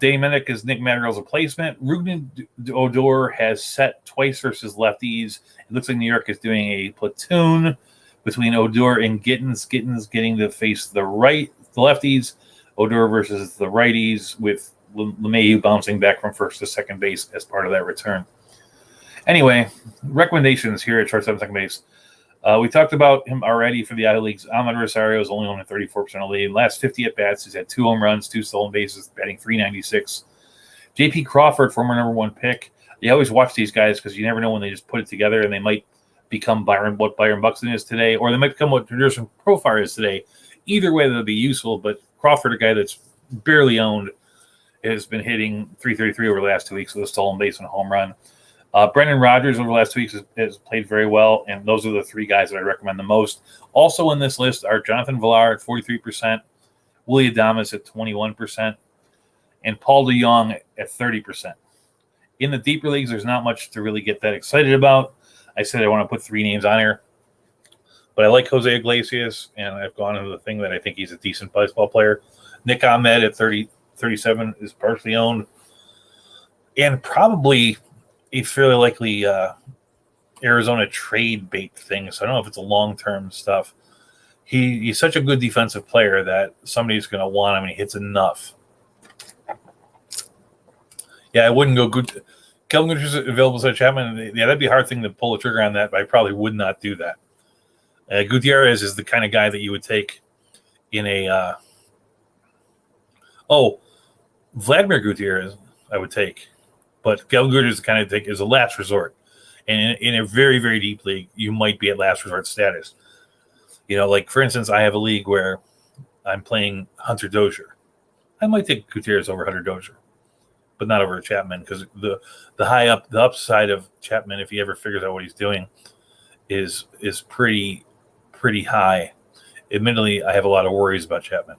Danny Mendick is Nick Madrigal's replacement. Ruben Odor has set twice versus lefties. It looks like New York is doing a platoon between Odor and Gittins. Gittins getting to face the lefties. Odor versus the righties with LeMahieu bouncing back from first to second base as part of that return. Anyway, recommendations here at shortstop and second base. We talked about him already for the Yahoo Leagues. Ahmed Rosario is only on a 34% of lead. Last 50 at-bats, he's had 2 home runs, 2 stolen bases, batting .396. J.P. Crawford, former number 1 pick. You always watch these guys because you never know when they just put it together, and they might become what Byron Buxton is today, or they might become what Anderson Profar is today. Either way, that'll be useful, but Crawford, a guy that's barely owned, has been hitting .333 over the last 2 weeks with a stolen base and a home run. Brendan Rodgers over the last 2 weeks has played very well, and those are the 3 guys that I recommend the most. Also in this list are Jonathan Villar at 43%, Willie Adames at 21%, and Paul DeJong at 30%. In the deeper leagues, there's not much to really get that excited about. I said I want to put 3 names on here, but I like Jose Iglesias, and I've gone into the thing that I think he's a decent baseball player. Nick Ahmed at 37 is partially owned, and probably a fairly likely Arizona trade bait thing. So I don't know if it's a long-term stuff. He's such a good defensive player that somebody's going to want him, and he hits enough. Yeah, I wouldn't go good. Kelvin Gutierrez is available to Chapman. Yeah, that'd be a hard thing to pull the trigger on that, but I probably would not do that. Gutierrez is the kind of guy that you would take in a Vladimir Gutierrez I would take. But Kelvin Gutierrez is the kind of thing is a last resort. And in a very, very deep league, you might be at last resort status. Like, for instance, I have a league where I'm playing Hunter Dozier. I might take Gutierrez over Hunter Dozier, but not over Chapman, because the upside of Chapman, if he ever figures out what he's doing, is pretty high. Admittedly, I have a lot of worries about Chapman.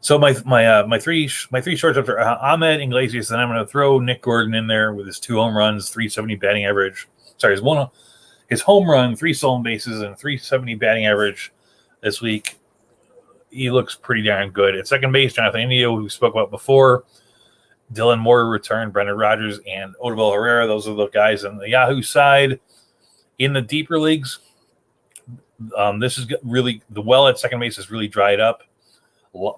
So my three shortstops are Ahmed, Iglesias, and I'm going to throw Nick Gordon in there with his 2 home runs, .370 batting average. Sorry, his home run, 3 stolen bases, and .370 batting average this week. He looks pretty darn good. At second base, Jonathan India, who we spoke about before. Dylan Moore returned, Brendan Rodgers, and Odubel Herrera. Those are the guys on the Yahoo side. In the deeper leagues, this is really the well at second base has really dried up.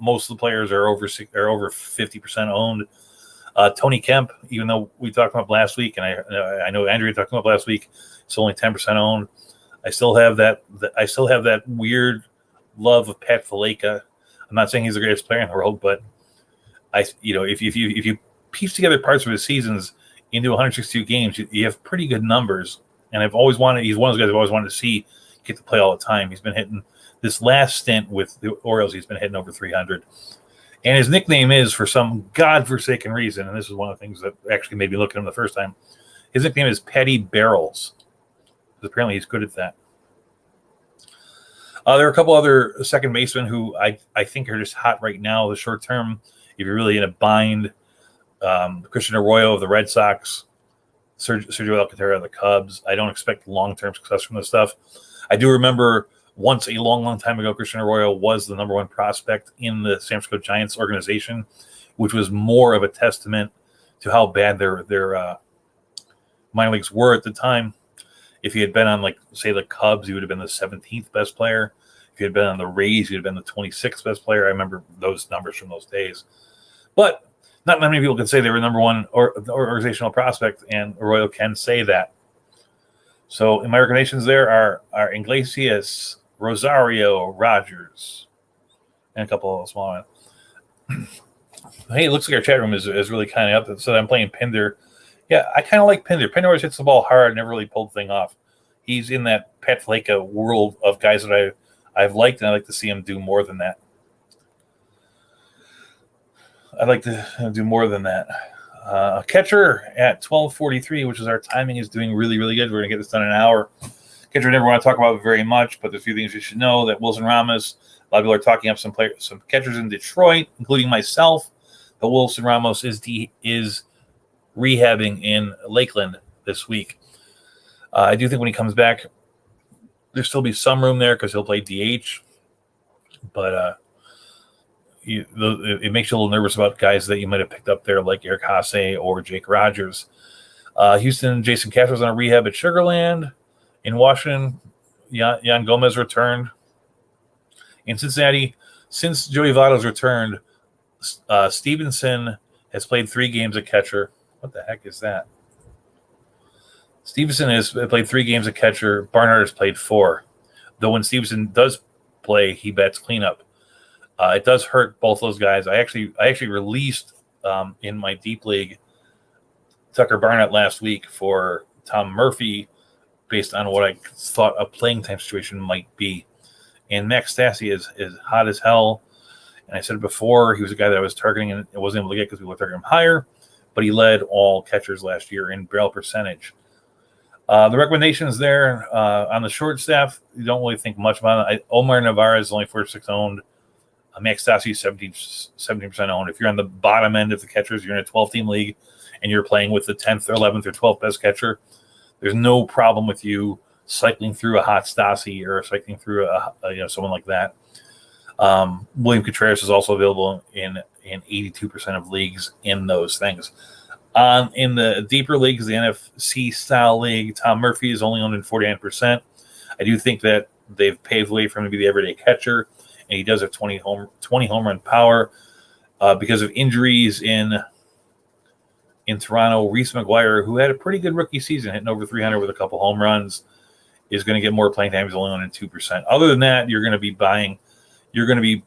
Most of the players are over 50% owned. Tony Kemp, even though we talked about last week, and I know Andrea talked about last week, it's only 10% owned. I still have that weird love of Pat Valaika. I'm not saying he's the greatest player in the world, but if you piece together parts of his seasons into 162 games, you have pretty good numbers. And he's one of those guys I've always wanted to see get to play all the time. He's been hitting this last stint with the Orioles. He's been hitting over 300. And his nickname is, for some godforsaken reason, and this is one of the things that actually made me look at him the first time, his nickname is Patty Barrels. Because apparently he's good at that. There are a couple other second basemen who I think are just hot right now, the short term. If you're really in a bind, Christian Arroyo of the Red Sox, Sergio Alcantara of the Cubs. I don't expect long-term success from this stuff. I do remember once a long, long time ago, Christian Arroyo was the number 1 prospect in the San Francisco Giants organization, which was more of a testament to how bad their minor leagues were at the time. If he had been on, say, the Cubs, he would have been the 17th best player. If he had been on the Rays, he would have been the 26th best player. I remember those numbers from those days. But not many people can say they were number 1 organizational prospect, and Arroyo can say that. So in my recommendations there are Iglesias, Rosario, Rodgers, and a couple of small ones. Hey, it looks like our chat room is really kind of up. So I'm playing Pinder. Yeah, I kind of like Pinder. Pinder always hits the ball hard, never really pulled the thing off. He's in that Pat Valaika world of guys that I've liked, and I'd like to see him do more than that. I'd like to do more than that. Catcher at 12:43, which is our timing, is doing really, really good. We're going to get this done in an hour. Catcher I never want to talk about very much, but there's a few things you should know. That Wilson Ramos, a lot of people are talking up some catchers in Detroit, including myself. But Wilson Ramos is rehabbing in Lakeland this week. I do think when he comes back, there'll still be some room there because he'll play DH. But it makes you a little nervous about guys that you might have picked up there, like Eric Haase or Jake Rogers. Houston, Jason Castro's on a rehab at Sugarland. In Washington, Yan Gomez returned. In Cincinnati, since Joey Votto's returned, Stevenson has played 3 games at catcher. What the heck is that? Stevenson has played 3 games at catcher. Barnhart has played 4. Though when Stevenson does play, he bats cleanup. It does hurt both those guys. I actually released in my deep league Tucker Barnett last week for Tom Murphy based on what I thought a playing time situation might be. And Max Stassi is hot as hell. And I said it before, he was a guy that I was targeting and I wasn't able to get because people were targeting him higher. But he led all catchers last year in barrel percentage. The recommendations there on the short staff, you don't really think much about it. Omar Navarre is only 46 owned. Max Stassi is 17% owned. If you're on the bottom end of the catchers, you're in a 12-team league, and you're playing with the 10th or 11th or 12th best catcher, there's no problem with you cycling through a hot Stassi or cycling through someone like that. William Contreras is also available in 82% of leagues in those things. In the deeper leagues, the NFC style league, Tom Murphy is only owned in 49%. I do think that they've paved way for him to be the everyday catcher, and he does have 20 home run power because of injuries in Toronto. Reese McGuire, who had a pretty good rookie season, hitting over 300 with a couple home runs, is going to get more playing time. He's only owned in 2%. Other than that, you're going to be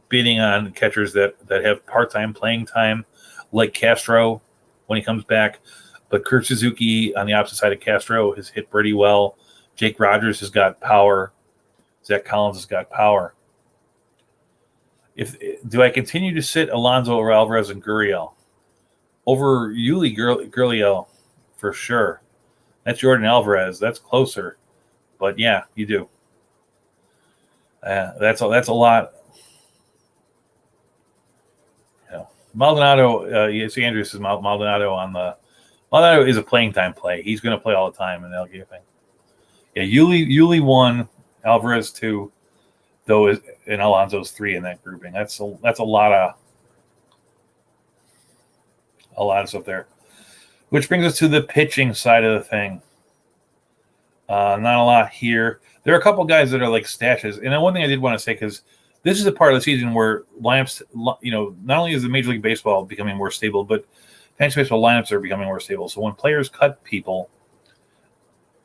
bidding on catchers that have part-time playing time, like Castro when he comes back. But Kurt Suzuki on the opposite side of Castro has hit pretty well. Jake Rogers has got power. Zach Collins has got power. Do I continue to sit Alonso or Alvarez and Gurriel over Yuli Gurriel? For sure. That's Jordan Alvarez. That's closer. But yeah, you do. That's a lot. Maldonado, see Andrew says Maldonado Maldonado is a playing time play. He's going to play all the time, and they'll give a thing. Yeah, Yuli 1, Alvarez 2, though, and Alonso's 3 in that grouping. That's a lot of stuff there. Which brings us to the pitching side of the thing. Not a lot here. There are a couple guys that are like stashes, and one thing I did want to say, because this is a part of the season where lineups, not only is the Major League Baseball becoming more stable, but fantasy baseball lineups are becoming more stable. So when players cut people,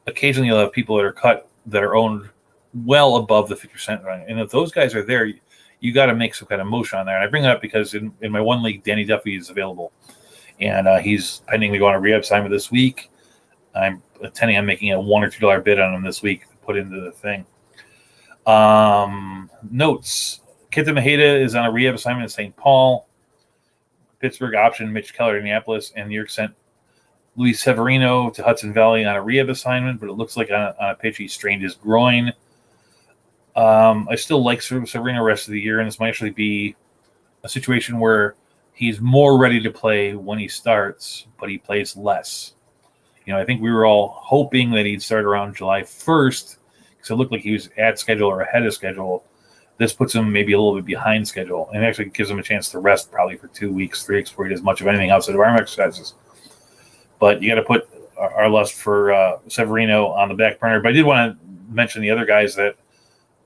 occasionally you'll have people that are cut that are owned well above the 50% range. And if those guys are there, you got to make some kind of motion on there. And I bring that up because in my one league, Danny Duffy is available. And he's pending to go on a rehab assignment this week. I'm intending on making a $1 or $2 bid on him this week to put into the thing. Notes. Kenta Maheda is on a rehab assignment in St. Paul. Pittsburgh option Mitch Keller to Indianapolis, and New York sent Luis Severino to Hudson Valley on a rehab assignment, but it looks like on a pitch he strained his groin. I still like Severino the rest of the year, and this might actually be a situation where he's more ready to play when he starts, but he plays less. I think we were all hoping that he'd start around July 1st, because it looked like he was at schedule or ahead of schedule. This puts him maybe a little bit behind schedule, and actually gives him a chance to rest probably for 2 weeks, 3 weeks before he does much of anything outside of arm exercises. But you got to put our lust for Severino on the back burner. But I did want to mention the other guys that,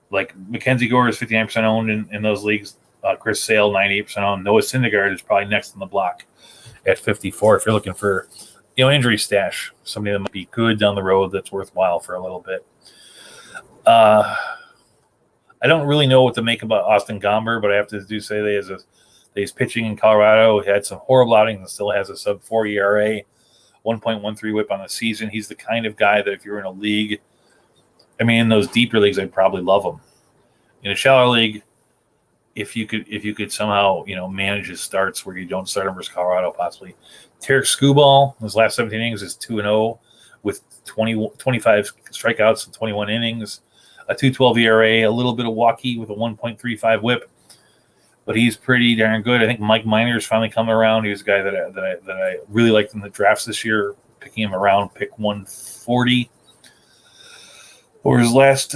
like Mackenzie Gore is 59% owned in those leagues. Chris Sale, 98% owned. Noah Syndergaard is probably next on the block at 54 if you're looking for injury stash, somebody that might be good down the road that's worthwhile for a little bit. I don't really know what to make about Austin Gomber, but I have to say that he's pitching in Colorado. He had some horrible outings and still has a sub-4 ERA, 1.13 whip on the season. He's the kind of guy that if you're in a league, in those deeper leagues, I'd probably love him. In a shallow league, if you could somehow manage his starts where you don't start him versus Colorado, possibly. Tarek Skubal, his last 17 innings is 2-0 with 25 strikeouts in 21 innings, a 2.12 ERA, a little bit of walkie with a 1.35 whip, but he's pretty darn good. I think Mike Minor's finally coming around. He was a guy that I really liked in the drafts this year, picking him around pick 140. Over his last,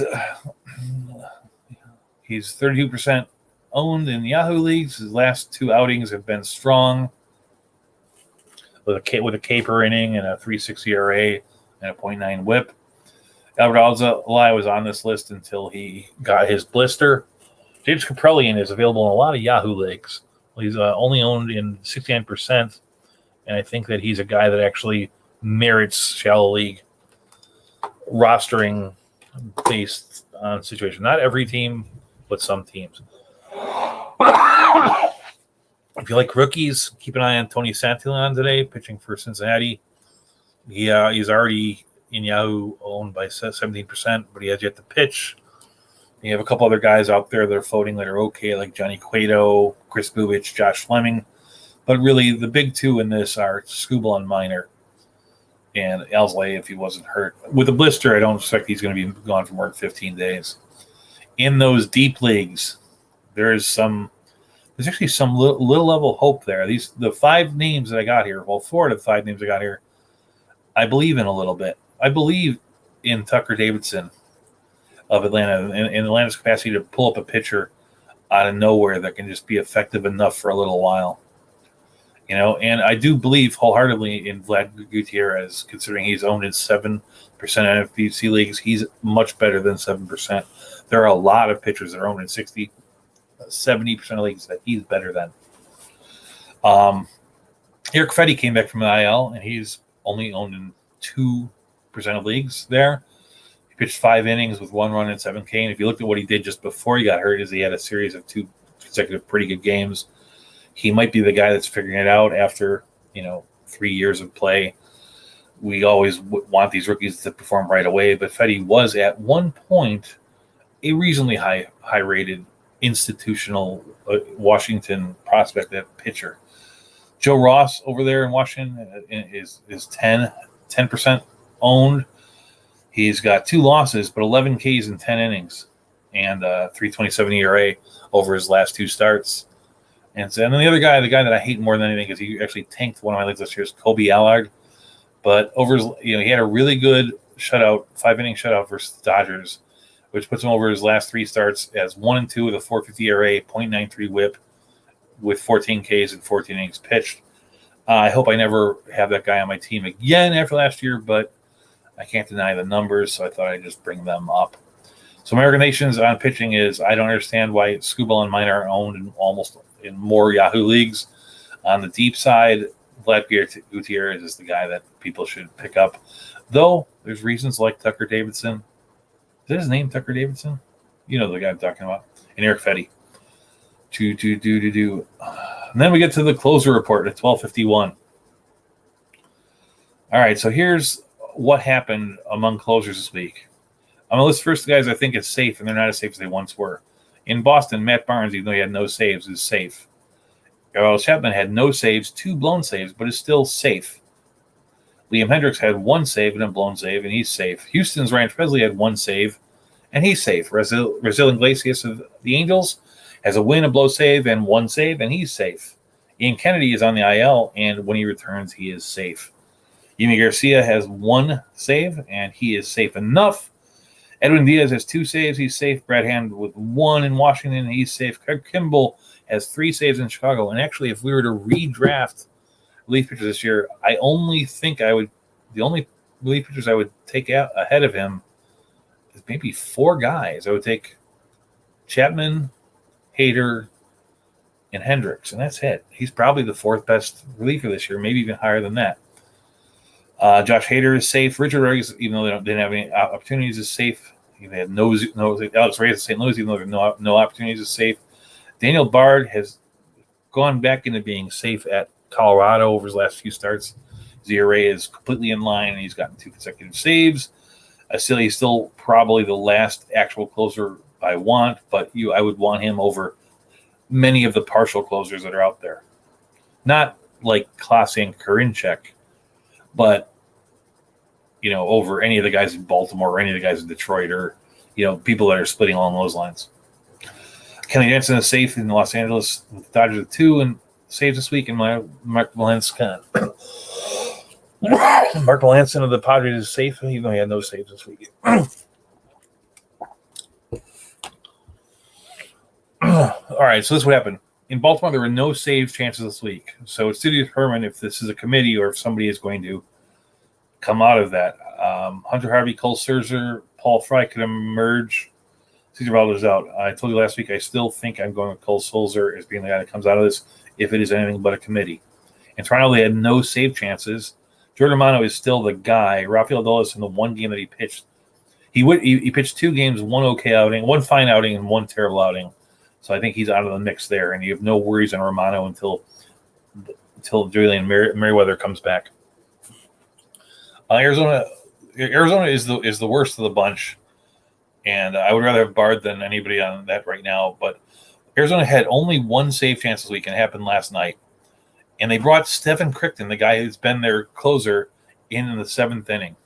he's 32% owned in Yahoo leagues. His last 2 outings have been strong, with a K per inning and a 3.6 ERA and a 0.9 whip. Albert Alzolay was on this list until he got his blister. JT James Kaprielian is available in a lot of Yahoo leagues. He's only owned in 69%, and I think that he's a guy that actually merits shallow league rostering based on situation. Not every team, but some teams. If you like rookies, keep an eye on Tony Santillan today, pitching for Cincinnati. He's already in Yahoo owned by 17%, but he has yet to pitch. You have a couple other guys out there that are floating that are okay, like Johnny Cueto, Chris Bubich, Josh Fleming. But really, the big two in this are Skubal and Minor, and Alzolay if he wasn't hurt. With a blister, I don't expect he's going to be gone for more than 15 days. In those deep leagues, there's actually some little level of hope there. The 5 names that I got here, well, 4 of the 5 names I got here, I believe in a little bit. I believe in Tucker Davidson of Atlanta and Atlanta's capacity to pull up a pitcher out of nowhere that can just be effective enough for a little while. And I do believe wholeheartedly in Vlad Gutierrez, considering he's owned in 7% NFBC leagues. He's much better than 7%. There are a lot of pitchers that are owned in 60, 70% of leagues that he's better than. Eric Fetty came back from the IL, and he's only owned in 2% of leagues there. He pitched 5 innings with 1 run and 7 K. And if you looked at what he did just before he got hurt, is he had a series of 2 consecutive pretty good games. He might be the guy that's figuring it out after 3 years of play. We always want these rookies to perform right away, but Fetty was at one point a reasonably high rated institutional Washington prospect at pitcher. Joe Ross over there in Washington is 10% owned. He's got 2 losses, but 11 Ks in 10 innings and 3.27 ERA over his last 2 starts. And then the other guy, the guy that I hate more than anything, because he actually tanked one of my leagues this year, is Kobe Allard. But over his, he had a really good shutout, 5-inning shutout versus the Dodgers, which puts him over his last 3 starts as 1-2 with a 4.50 ERA, 0.93 WHIP, with 14 Ks and 14 innings pitched. I hope I never have that guy on my team again after last year, but I can't deny the numbers, so I thought I'd just bring them up. So my recommendations on pitching is I don't understand why Skubal and Minor are owned in more Yahoo leagues. On the deep side, Vlad Gutierrez is the guy that people should pick up. Though there's reasons like Tucker Davidson. Is that his name, Tucker Davidson? You know the guy I'm talking about. And Eric Fetty. And then we get to the closer report at 12:51. All right, so here's what happened among closers this week. I'm going to list first the guys I think is safe, and they're not as safe as they once were. In Boston, Matt Barnes, even though he had no saves, is safe. Aroldis Chapman had no saves, 2 blown saves, but is still safe. Liam Hendricks had 1 save and a blown save, and he's safe. Houston's Ryan Presley had 1 save, and he's safe. Rasil Iglesias of the Angels has a win, a blow save, and 1 save, and he's safe. Ian Kennedy is on the IL, and when he returns, he is safe. Yimi Garcia has 1 save, and he is safe enough. Edwin Diaz has 2 saves. He's safe. Brad Hand with 1 in Washington. He's safe. Craig Kimball has 3 saves in Chicago. And actually, if we were to redraft relief pitchers this year, the only relief pitchers I would take out ahead of him is maybe 4 guys. I would take Chapman, Hader, and Hendricks, and that's it. He's probably the 4th best reliever this year, maybe even higher than that. Josh Hader is safe. Richard Rodriguez, even though they didn't have any opportunities, is safe. They had no Alex Reyes at St. Louis, even though there are no opportunities, is safe. Daniel Bard has gone back into being safe at Colorado over his last few starts. His ERA is completely in line, and he's gotten 2 consecutive saves. He's still probably the last actual closer I want, but I would want him over many of the partial closers that are out there. Not like Klase and Karinchak, but over any of the guys in Baltimore or any of the guys in Detroit or, people that are splitting along those lines. Kenley Jansen is safe in Los Angeles with the Dodgers at 2 and saves this week. And Mark Melancon of the Padres is safe, even though he had no saves this week. All right, so this is what happened. In Baltimore, there were no save chances this week. So it's to determine if this is a committee or if somebody is going to come out of that. Hunter Harvey, Cole Scherzer, Paul Fry could emerge Cesar Valdez out. I told you last week I still think I'm going with Cole Sulzer as being the guy that comes out of this if it is anything but a committee. In Toronto, they had no save chances. Jordan Romano is still the guy. Rafael Dulles in the one game that he pitched, he pitched 2 games, one okay outing, one fine outing, and one terrible outing. So I think he's out of the mix there, and you have no worries on Romano until Julian Merriweather comes back. Arizona is the worst of the bunch, and I would rather have Bard than anybody on that right now. But Arizona had only one save chance this week, and it happened last night. And they brought Stephen Crichton, the guy who's been their closer, in the 7th inning.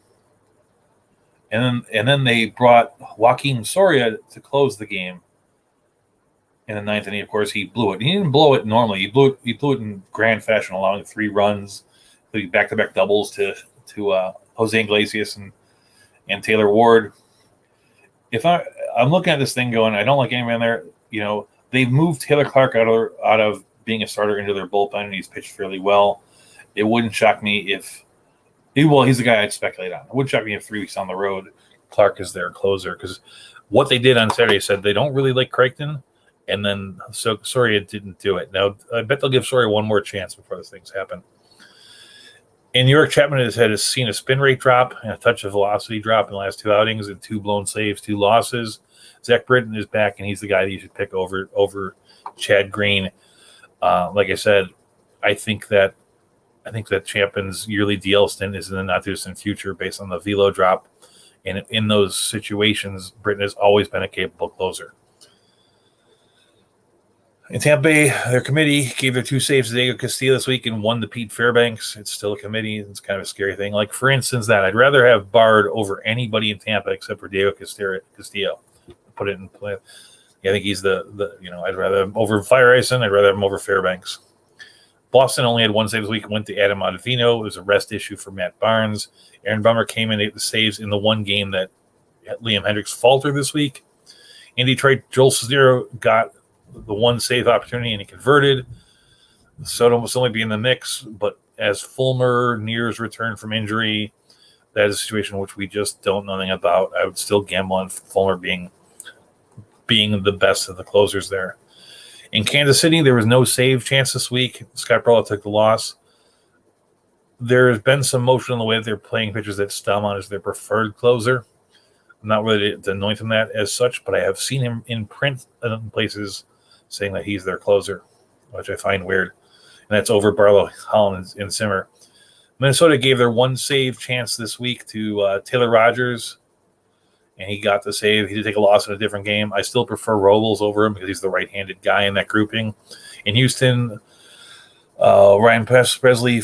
And then they brought Joaquin Soria to close the game in the 9th inning. Of course, he blew it. He didn't blow it normally. He blew it in grand fashion, allowing 3 runs, back-to-back doubles to Jose Iglesias and Taylor Ward. If I'm looking at this thing going, I don't like anyone there. They've moved Taylor Clark out of being a starter into their bullpen, and he's pitched fairly well. It wouldn't shock me if he's the guy I'd speculate on. It wouldn't shock me if 3 weeks on the road, Clark is their closer, because what they did on Saturday said they don't really like Crichton, and then so Soria didn't do it. Now, I bet they'll give Soria one more chance before these things happen. In New York, Chapman has seen a spin rate drop and a touch of velocity drop in the last 2 outings and 2 blown saves, 2 losses. Zach Britton is back, and he's the guy that you should pick over Chad Green. Like I said, I think that Chapman's yearly DL stint is in the not-too-distant future based on the velo drop. And in those situations, Britton has always been a capable closer. In Tampa Bay, their committee gave their 2 saves to Diego Castillo this week and 1 to Pete Fairbanks. It's still a committee. It's kind of a scary thing. Like, for instance, I'd rather have Bard over anybody in Tampa except for Diego Castillo. Put it in play. I think he's the I'd rather have him over Fire Ison. I'd rather have him over Fairbanks. Boston only had 1 save this week. Went to Adam Ottavino. It was a rest issue for Matt Barnes. Aaron Bummer came in at the saves in the one game that Liam Hendricks faltered this week. In Detroit, Joel Cesaro got the 1 save opportunity, and he converted. Soto must only be in the mix, but as Fulmer nears return from injury, that is a situation which we just don't know anything about. I would still gamble on Fulmer being the best of the closers there. In Kansas City, there was no save chance this week. Scott Barlow took the loss. There's been some motion in the way that they're playing pitchers that Stelmont is their preferred closer. I'm not ready to anoint him that as such, but I have seen him in print in places saying that he's their closer, which I find weird. And that's over Barlow, Holland, and Simmer. Minnesota gave their 1 save chance this week to Taylor Rogers, and he got the save. He did take a loss in a different game. I still prefer Robles over him because he's the right-handed guy in that grouping. In Houston, Ryan Presley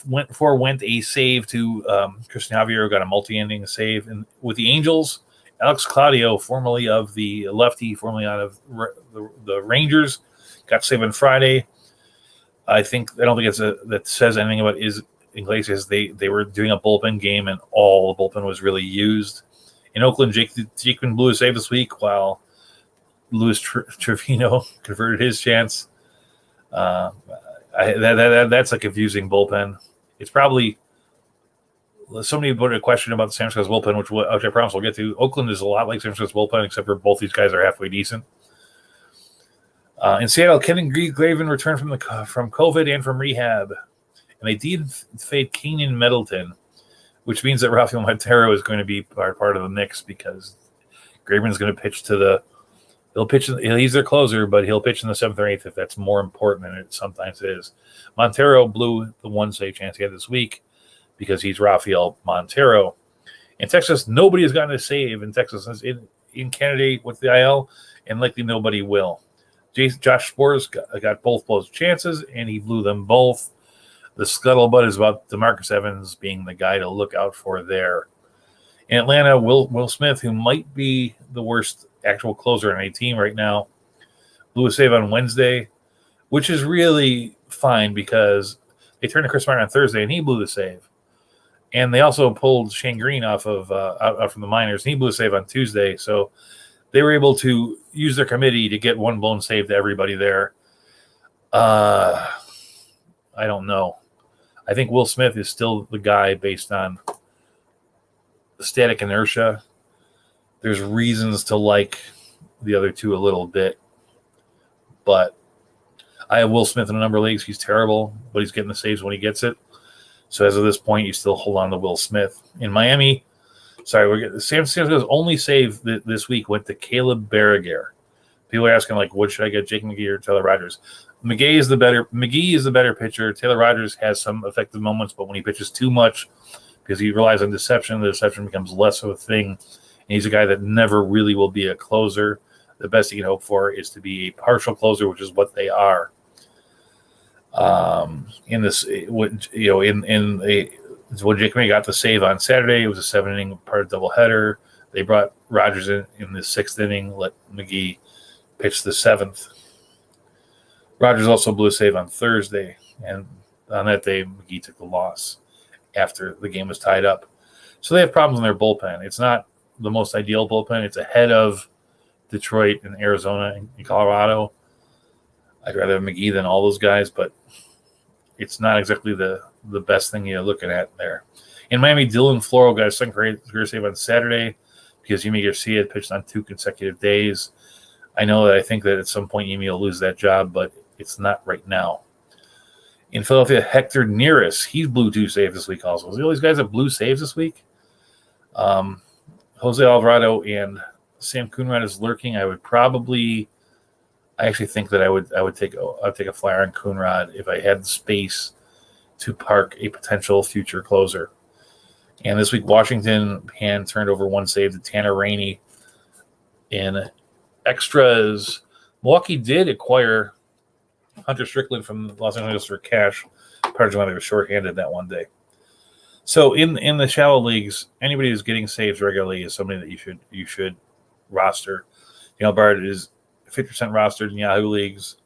went a save to Christian Javier, who got a multi-inning save. And with the Angels, Alex Claudio, formerly of the lefty, formerly out of the Rangers, got saved on Friday. I don't think that says anything about Iglesias. They were doing a bullpen game, and all the bullpen was really used. In Oakland, Jakeman blew a save this week, while Luis Trevino converted his chance. That's a confusing bullpen. It's probably somebody put a question about the San Francisco bullpen, which I promise we'll get to. Oakland is a lot like San Francisco bullpen, except for both these guys are halfway decent. In Seattle, Kevin Graven returned from COVID and from rehab, and they did fade Keenan Middleton, which means that Rafael Montero is going to be part of the mix because Graven's going to pitch he's their closer, but he'll pitch in the 7th or 8th if that's more important than it sometimes is. Montero blew the 1 save chance he had this week because he's Rafael Montero. In Texas, nobody has gotten a save in Texas in candidate with the IL, and likely nobody will. Josh Spores got both chances, and he blew them both. The scuttlebutt is about DeMarcus Evans being the guy to look out for there. In Atlanta, Will Smith, who might be the worst actual closer on a team right now, blew a save on Wednesday, which is really fine because they turned to Chris Martin on Thursday, and he blew the save. And they also pulled Shane Green out from the minors, and he blew a save on Tuesday. So they were able to use their committee to get 1 blown save to everybody there. I don't know. I think Will Smith is still the guy based on the static inertia. there's reasons to like the other two a little bit. But I have Will Smith in a number of leagues. He's terrible, but he's getting the saves when he gets it. So as of this point, you still hold on to Will Smith. In Miami, San Francisco's only save this week went to Caleb Berriger. People are asking, like, what should I get, Jake McGee or Taylor Rogers? McGee is the better pitcher. Taylor Rogers has some effective moments, but when he pitches too much, because he relies on deception, the deception becomes less of a thing. And he's a guy that never really will be a closer. The best he can hope for is to be a partial closer, which is what they are. In this, when Jake McGee got the save on Saturday, it was a 7-inning part of doubleheader. They brought Rogers in the 6th inning, let McGee pitch the 7th. Rogers also blew a save on Thursday, and on that day, McGee took the loss after the game was tied up. So they have problems in their bullpen. It's not the most ideal bullpen. It's ahead of Detroit and Arizona and Colorado. I'd rather have McGee than all those guys, but it's not exactly the best thing you're looking at there. In Miami, Dylan Floro got a second career save on Saturday because Yimi Garcia had pitched on 2 consecutive days. I know that I think that at some point Yimi will lose that job, but it's not right now. In Philadelphia, Hector Neris, he blew 2 saves this week also. See all these guys that blew saves this week? Jose Alvarado and Sam Coonrod is lurking. I actually think that I would take a flyer on Coonrod if I had the space to park a potential future closer. And this week, Washington hand turned over 1 save to Tanner Rainey. In extras, Milwaukee did acquire Hunter Strickland from Los Angeles for cash. Part of why they were shorthanded that one day. So in the shallow leagues, anybody who's getting saves regularly is somebody that you should roster. Bard is 50% rostered in Yahoo leagues.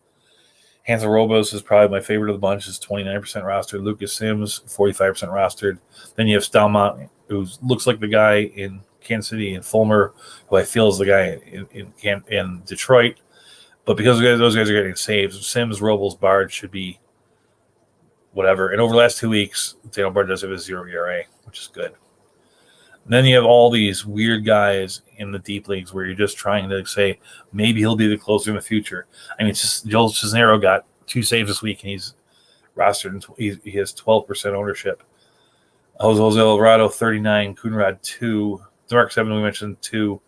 Hansel Robos is probably my favorite of the bunch. Is 29% rostered. Lucas Sims 45% rostered. Then you have Stalmont, who looks like the guy in Kansas City, and Fulmer, who I feel is the guy in Detroit. But because those guys are getting saves, Sims, Robles, Bard should be whatever. And over the last 2 weeks, Daniel Bard does have a 0 ERA, which is good. And then you have all these weird guys in the deep leagues where you're just trying to say maybe he'll be the closer in the future. I mean, it's just Joel Cisnero got 2 saves this week, and he's rostered, and he has 12% ownership. Jose Alvarado 39, Coonrod 2, DeMarcus Evans we mentioned 2,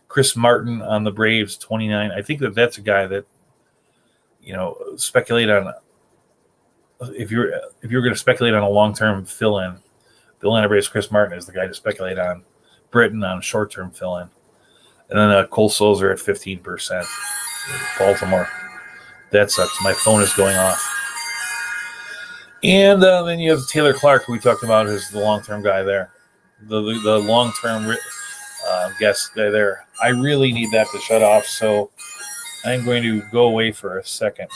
Chris Martin on the Braves 29. I think that's a guy that speculate on. If you're going to speculate on a long-term fill-in, the Atlanta Braves Chris Martin is the guy to speculate on. Britton on short-term fill-in. And then Cole Sulzer at 15%. Baltimore. That sucks. My phone is going off. And then you have Taylor Clark, who we talked about, as the long-term guy there. The long-term guest guy there. I really need that to shut off, so I'm going to go away for a second.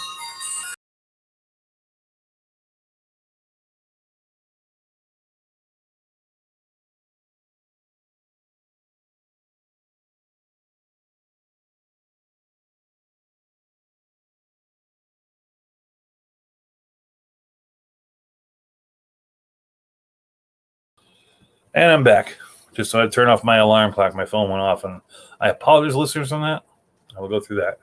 And I'm back. Just so I turn off my alarm clock. My phone went off, and I apologize, listeners, on that. I will go through that.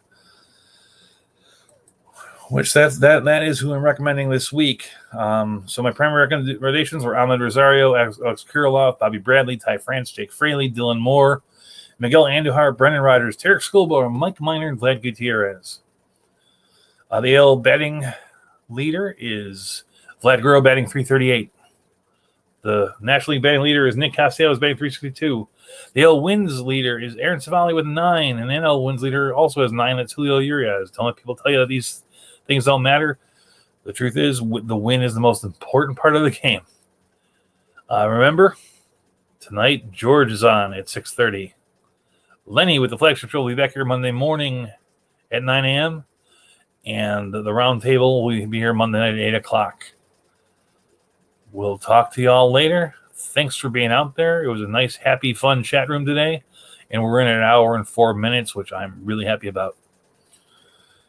Which that is who I'm recommending this week. So my primary recommendations were Ahmed Rosario, Alex Kirilloff, Bobby Bradley, Ty France, Jake Fraley, Dylan Moore, Miguel Andujar, Brendan Rodgers, Tarek Schoolboy, Mike Minor, and Vlad Gutierrez. The AL batting leader is Vlad Guerrero batting 338. The National League batting leader is Nick Castellanos batting 362. The AL wins leader is Aaron Savali with 9. And the NL wins leader also has 9. That's Julio Urias. Don't let people tell you that these things don't matter. The truth is, the win is the most important part of the game. Remember, tonight, George is on at 6:30. Lenny with the flagship show will be back here Monday morning at 9 a.m. And the round table will be here Monday night at 8 o'clock. We'll talk to y'all later. Thanks for being out there. It was a nice, happy, fun chat room today. And we're in an hour and 4 minutes, which I'm really happy about.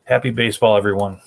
Happy baseball, everyone.